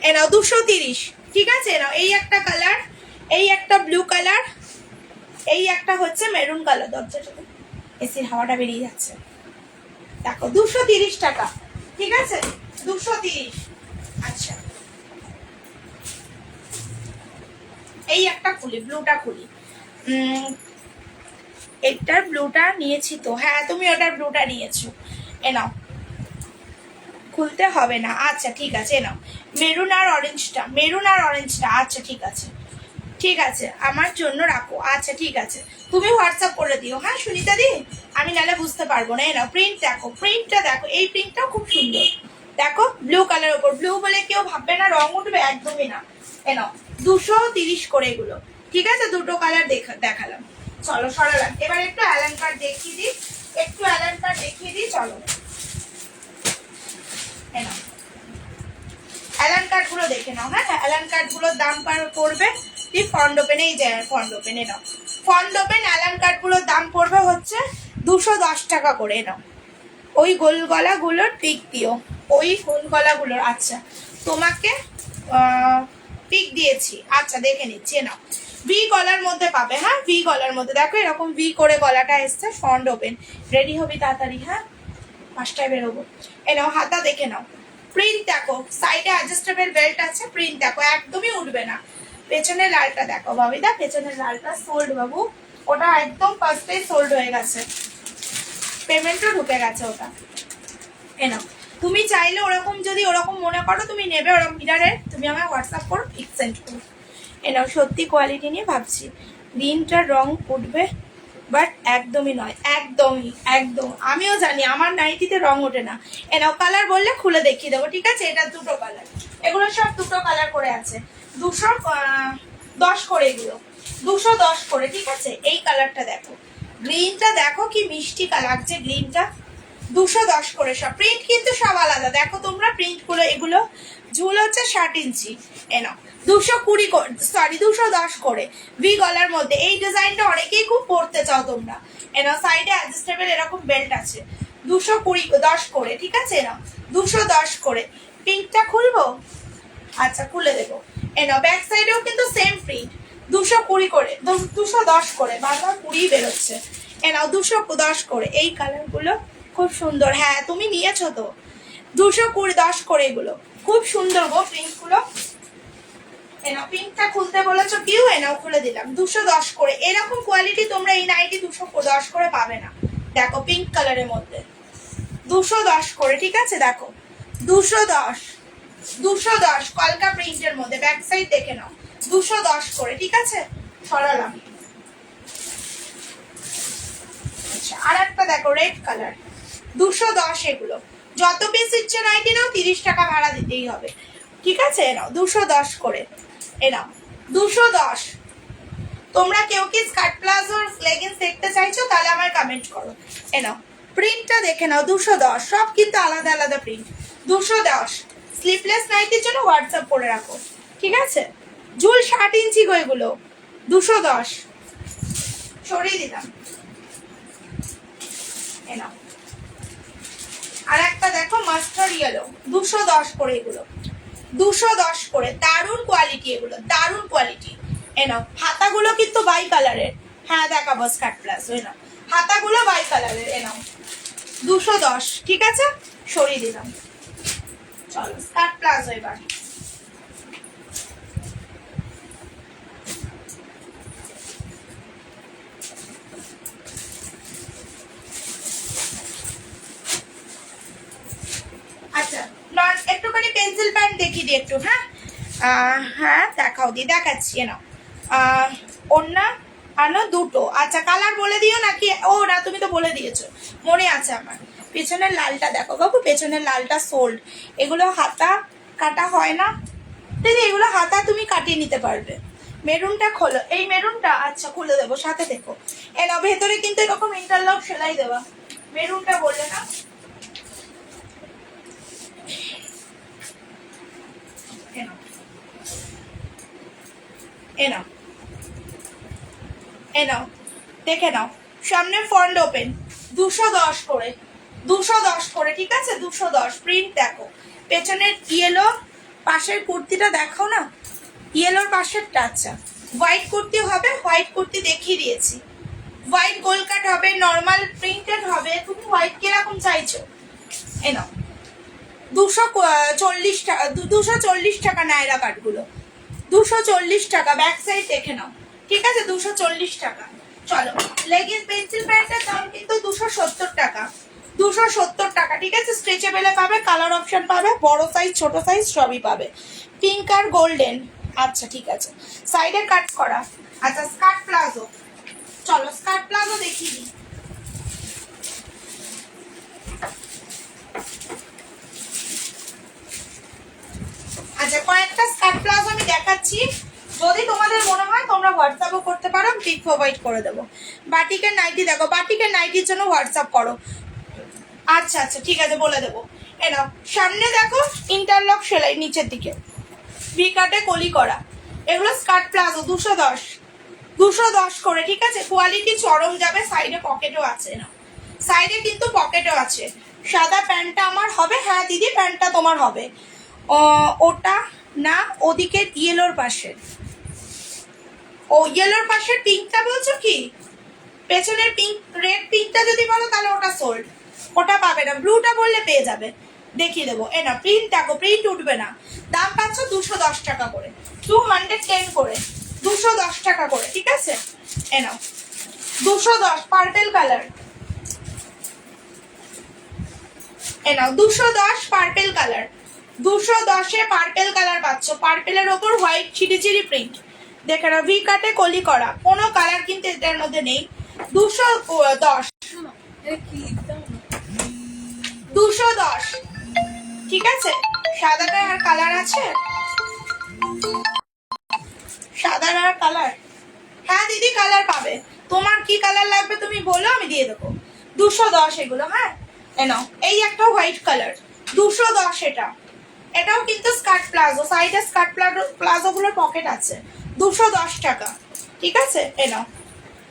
এ নাও 230। ঠিক আছে, নাও, এই একটা কালার, এই একটা ব্লু কালার, এই একটা হচ্ছে মেরুন কালার। দরজাটা এসির হাওয়াটা বেরিয়ে যাচ্ছে। দেখো 230 টাকা। ঠিক আছে, 230। আচ্ছা, এই একটা খুলি, ব্লুটা খুলি। এটার ব্লুটা নিয়েছি তো। হ্যাঁ, তুমি ওটার ব্লুটা নিয়েছো। এ নাও, খুলতে হবে না। আচ্ছা ঠিক আছে, এ নাও মেরুন আর অরেঞ্জটা, মেরুন আর অরেঞ্জটা। আচ্ছা ঠিক আছে, ঠিক আছে, আমার জন্য রাখো। আচ্ছা ঠিক আছে, তুমি হোয়াটসঅ্যাপ করে দিও। হ্যাঁ সুনিতা দি, আমি নাহলে বুঝতে পারবো না। এ নাও প্রিন্ট দেখো, প্রিন্টটা দেখো, এই প্রিন্টটাও খুব সুন্দর। দেখো, ব্লু কালার ওপর। ব্লু বলে কেউ ভাববে না রং উঠবে, একদমই না। এ নাও 230 করে এগুলো। ঠিক আছে, দুটো কালার দেখালাম। চলো সরালাম। এবার একটু অ্যালান কার্ড দেখিয়ে দিই, একটু অ্যালান কার্ড দেখিয়ে দিই। চলো, এ নাও অ্যালান কার্ড গুলো দেখে নাও। হ্যাঁ, অ্যালান কার্ড গুলোর দাম পড়বে, ফন্ড ওপেন, এই যে ফন্ড ওপেন। এ নাও, ফন্ড ওপেন অ্যালান কার্ড গুলোর দাম পড়বে হচ্ছে 210 টাকা করে। নাও, ওই গোল গলাগুলোর পিক দিও, ওই গোল গলাগুলোর। আচ্ছা, তোমাকে পিক দিয়েছি। আচ্ছা, দেখে নিচ্ছি। নাও, ভি গলার মধ্যে পাবে। হ্যাঁ, ভি গলার মধ্যে দেখো, এরকম ভি করে গলাটা এসছে। Fond open. রেডি হবি তাড়াতাড়ি। হ্যাঁ, 5টায় বেরোবো। এ নাও, হাতা দেখে নাও, প্রিন্ট দেখো, সাইডে অ্যাডজাস্টেবল বেল্ট আছে। প্রিন্ট দেখো, একদমই উঠবে না। পেছনের লালটা দেখো বাবিদা, পেছনের লালটা সোল্ড বাবু, ওটা একদম ফার্স্টেই সোল্ড হয়ে গেছে, পেমেন্টও ঢুকে গেছে ওটা। এনাও তুমি চাইলে ওরকম যদি ওরকম মনে করো তুমি নেবে ওরকম মিটারে, তুমি আমায় হোয়াটসঅ্যাপ করো, পিক সেন্ড করো। এনাও সত্যি কোয়ালিটি নিয়ে ভাবছি গ্রিনটার রং উঠবে, বাট একদমই নয়, একদমই একদম আমিও জানি আমার নাইটিতে রং ওঠে না। এনাও কালার বললে খুলে দেখিয়ে দেবো, ঠিক আছে? এটা দুটো কালার, এগুলো সব দুটো কালার করে আছে, 210 করে এগুলো, 210 করে, ঠিক আছে? এই কালারটা দেখো, গ্রিনটা দেখো কি মিষ্টি কালার লাগছে গ্রিনটা, 210 করে সব। প্রিন্ট কিন্তু সব আলাদা, দেখো তোমরা প্রিন্ট গুলো, এগুলো ঝুল হচ্ছে 60 ইঞ্চি। এনাও 220 সরি 210 করে ভি গলার মধ্যে। এই ডিজাইনটা অনেকেই খুব পরতে চাও তোমরা। এনাও সাইডে অ্যাডজাস্টেবল এরকম বেল্ট আছে, 210 করে, ঠিক আছে? এনাও 210 করে। পিঙ্কটা খুলবো? আচ্ছা খুলে দেবো। এনাও ব্যাক সাইডেও কিন্তু সেম প্রিন্ট, 220 করে, 210 করে, বারবার 20 বেরোচ্ছে। এনাও 210 করে। এই কালারগুলো খুব সুন্দর, হ্যাঁ তুমি নিয়েছো তো, 210 করে এগুলো খুব সুন্দর গো প্রিন্টগুলো। এনাও পিঙ্কটা খুলতে বলেছো কিউ, এনাও খুলে দিলাম, 210 করে। এরকম কোয়ালিটি তোমরা এই নাইটি 210 করে পাবে না। দেখো পিঙ্ক কালারের মধ্যে 210 করে, ঠিক আছে? দেখো 210 কলকা প্রিন্টের মধ্যে, ব্যাক সাইড দেখে নাও, 210 করে, ঠিক আছে? সরালাম। আচ্ছা আর একটা দেখো রেড কালার, 210 এগুলো। যত পিস ইচ্ছে নাইটি নাও, 30 টাকা ভাড়া দিতেই হবে, ঠিক আছে? এনাও 210 করে, এনাও 210। তোমরা কেউ কি স্কার্ট প্লাজোর লেগিংস দেখতে চাইছো? তাহলে আমার কমেন্ট করো। এনাও প্রিন্টটা দেখে নাও, 210, সব কিন্তু আলাদা আলাদা প্রিন্ট, 210। স্লিপলেস নাইটির জন্য হোয়াটসঅ্যাপ করে রাখো, ঠিক আছে? ঝুল 60 ইঞ্চি গো এগুলো, 210। সরিয়ে দিলাম। এনাও আর একটা দেখো মাস্টার ইয়েলো, 210 করে এগুলো, 210 করে। দারুণ কোয়ালিটি এগুলো, দারুণ কোয়ালিটি। এনাও হাতাগুলো কিন্তু বাই কালারের, হ্যাঁ দেখাবো স্কার্ট প্লাস, এনাও হাতাগুলো বাই কালারের। এনাও 210, ঠিক আছে? সরিয়ে দিলাম। চলো স্কার্ট প্লাজো এবার। আচ্ছা একটুখানি পেন্সিল প্যান্ট দেখিয়ে দিই একটু, হ্যাঁ হ্যাঁ দেখাও দি, দেখাচ্ছি। নাও ওড়না আনো দুটো। আচ্ছা কালার বলে দিও নাকি? ও না তুমি তো বলে দিয়েছো, মনে আছে আমার। পেছনের লালটা দেখো বাবু, পেছনের লালটা সোল্ড। এগুলো হাতা কাটা হয় না দিদি, এগুলো হাতা তুমি কাটিয়ে নিতে পারবে। মেরুনটা খোলো, এই মেরুনটা আচ্ছা খুলে দেবো, সাথে দেখো। এনা ভেতরে কিন্তু এরকম ইন্টারলক সেলাই দেওয়া, মেরুনটা বললে না। এনাও এনাও দেখে নাও, সামনে ফ্রন্ট ওপেন, 210 করে, 210 করে, ঠিক আছে? 210। প্রিন্ট দেখো, পেছনের ইয়েলো, পাশের কুর্তিটা দেখো না, ইয়েলোর পাশেরটা। আচ্ছা হোয়াইট কুর্তি হবে, হোয়াইট কুর্তি দেখিয়ে দিয়েছি। হোয়াইট গোল কাট হবে, নর্মাল প্রিন্টেড হবে। তুমি হোয়াইট কিরকম চাইছো? এনাও 240 টাকা, 240 টাকা নায়রা কাটগুলো, 240 টাকা। ব্যাক সাইড দেখে নাও, ঠিক আছে? 240 টাকা। চলো লেগিংস পেন্সিল প্যান্টের দাম কিন্তু 270 টাকা, 270 টাকা, ঠিক আছে? স্ট্রেচেবেলে পাবে, কালার অপশন পাবে, বড় সাইজ ছোট সাইজ সবই পাবে। পিঙ্ক আর গোল্ডেন, আচ্ছা ঠিক আছে। সাইডে কাট করা। আচ্ছা স্কার্ট প্লাজো, চলো স্কার্ট প্লাজো দেখিয়ে দিই। আচ্ছা কয়েকটা স্কার্ট প্লাজো আমি দেখাচ্ছি, যদি তোমাদের মনে হয় তোমরা হোয়াটসঅ্যাপও করতে পারো, পিক প্রোভাইড করে দেবো। বাটিকের নাইটি দেখো, বাটিকের নাইটির জন্য হোয়াটসঅ্যাপ করো। আচ্ছা আচ্ছা ঠিক আছে বলে দেবো। এনাও সামনে দেখো ইন্টারলক সেলাই, নিচের দিকে ভি কাটে কলি করা। এগুলো স্কার্ট প্লাজো, 210, 210 করে, ঠিক আছে? কোয়ালিটি চরম যাবে। সাইডে পকেটও আছে, না সাইডে কিন্তু পকেটও আছে। সাদা প্যান্টটা আমার হবে, হ্যাঁ দিদি প্যান্টটা তোমার হবে। ওটা না, ওদিকে ইয়েলোর পাশে, ও ইয়েলোর পাশের পিঙ্কটা বলছো কি? পেছনের পিঙ্ক, রেড পিঙ্কটা যদি বলো তাহলে ওটা সোল্ড, ওটা পাবে না। ব্লুটা বললে পেয়ে যাবে, দেখিয়ে দেবো। এ না প্রিন্ট দেখো, প্রিন্ট উঠবে না। দাম পাচ্ছ 210 টাকা করে, 210 করে, 210 টাকা করে, ঠিক আছে। এ নাও 210 পার্পেল কালার। এ নাও 210 পার্পেল কালার, 210-এ পার্পেল কালার পাচ্ছ। পার্পেলের ওপর হোয়াইট ছিটি প্রিন্ট। দেখে নাও ভি কাটে কলি করা, কোনো কালার কিন্তু এটার মধ্যে নেই। 210, 210, ঠিক আছে। সাদাটা আর কালার আছে, সাদার আর কালার। হ্যাঁ দিদি কালার পাবে, তোমার কি কালার লাগবে তুমি বলো, আমি দিয়ে দেবো। 210 এগুলো। হ্যাঁ এ নাও, এই একটা হোয়াইট কালার, 210 এটা। এটাও কিন্তু স্কার্ট প্লাজো, সাইডে স্কার্ট প্লাজো গুলোর পকেট আছে, 210 টাকা, ঠিক আছে। এ নাও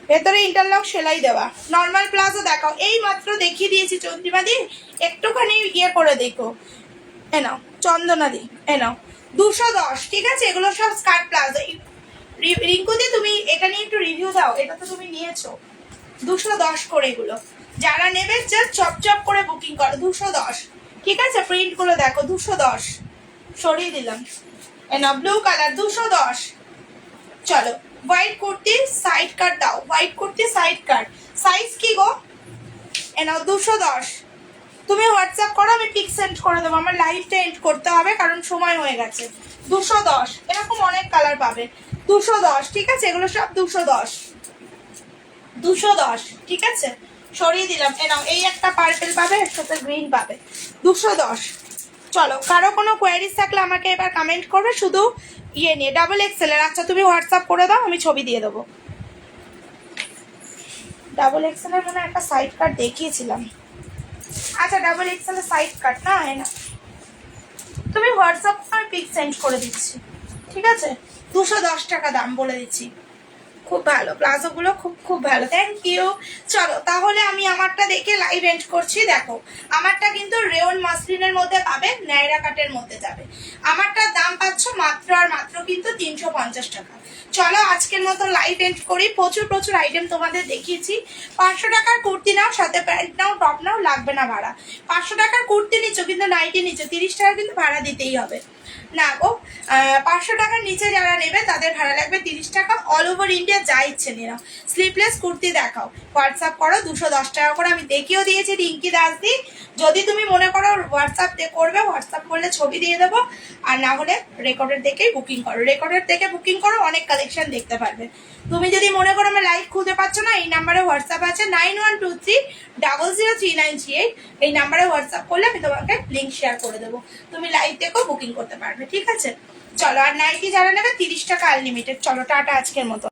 ভেতরে ইন্টারলক সেলাই দেওয়া। নর্মাল প্লাজো দেখাও, এই মাত্র দেখিয়ে দিয়েছি চন্দ্রিমা দি, একটুখানি ইয়ে করে দেখো। এ নাও চন্দনা দি, এ নাও 210, ঠিক আছে। এগুলো সব স্কার্ট প্লাজো। রিঙ্কুদি তুমি এটা নিয়ে একটু রিভিউ দাও, এটা তো তুমি নিয়েছো। 210 করে এগুলো, যারা নেবে জাস্ট চপ করে বুকিং করো। 210, ঠিক আছে। প্রিন্ট গুলো দেখো, 210 সরিয়ে দিলাম। এ নাও ব্লু কালার, 210। চলো হোয়াইট কুর্তি সাইড কাট দাও, হোয়াইট কুর্তি সাইড কাট। সাইজ কি গো? এ নাও 210। তুমি হোয়াটসঅ্যাপ করো, আমি পিক সেন্ড করে দেবো। আমার লাইভটা এন্ড করতে হবে কারণ সময় হয়ে গেছে। 210, এরকম অনেক কালার পাবে। 210, ঠিক আছে। এগুলো সব 210, 210, ঠিক আছে। সরিয়ে দিলাম। এ নাও এই একটা পার্পেল পাবে, এর সাথে গ্রিন পাবে, 210। চলো কারো কোনো কোয়ারিজ থাকলে আমাকে এবার কমেন্ট করবে, শুধু ইয়ে নিয়ে ডাবল এক্সেল এর। আচ্ছা তুমি হোয়াটসঅ্যাপ করে দাও, আমি ছবি দিয়ে দেবো। ডাবল এক্সেল এর মানে একটা সাইড কাট দেখিয়েছিলাম। আচ্ছা ডাবল এক্সেল এর সাইড কাট না, হয় না। তুমি হোয়াটসঅ্যাপ আমি পিক সেন্ড করে দিচ্ছি, ঠিক আছে। 210 টাকা দাম বলে দিচ্ছি। খুব ভালো প্লাজো গুলো, খুব ভালো, থ্যাংক ইউ। চলো তাহলে আমি আমারটা দেখে লাইভ এন্ড করছি। দেখো আমারটা কিন্তু রেওন মাসলিনের মধ্যে পাবে, নাইরা কাটের মধ্যে যাবে। আমারটার দাম পাচ্ছ মাত্র আর মাত্র কিন্তু 350 টাকা। চলো আজকের মতো লাইভ এন্ড করি। প্রচুর আইটেম তোমাদের দেখিয়েছি। 500 টাকার কুর্তি নাও, সাথে প্যান্ট নাও, টপ নাও, লাগবে না ভাড়া। 500 টাকার কুর্তি নিচ্ছ কিন্তু নাইটি নিচ্ছ, 30 টাকা কিন্তু ভাড়া দিতেই হবে। না গো, 500 টাকার নিচে যারা নেবে তাদের ভাড়া লাগবে 30 টাকা। অল ওভার ইন্ডিয়া যা ইচ্ছে নিয়ে নাও। স্লিপলেস কুর্তি দেখাও, হোয়াটসঅ্যাপ করো, 210 টাকা করে আমি দেখিয়েও দিয়েছি রিঙ্কি দাস দি। যদি তুমি মনে করো হোয়াটসঅ্যাপ করবে, হোয়াটসঅ্যাপ করলে ছবি দিয়ে দেবো। আর না হলে রেকর্ডের দেখেই বুকিং করো, রেকর্ডের দেখে বুকিং করো, অনেক কালেকশন দেখতে পারবে। তুমি যদি মনে করো আমি লাইভ খুঁজে পাচ্ছ না, এই নাম্বারে হোয়াটসঅ্যাপ আছে 9123003938। এই নাম্বারে হোয়াটসঅ্যাপ করলে আমি তোমাকে লিঙ্ক শেয়ার করে দেবো, তুমি লাইভ দেখো বুকিং করতে পারবে, ঠিক আছে। চলো আর নাইটি যারা নেবে 30 টাকা আনলিমিটেড। চলো টাটা আজকের মতো।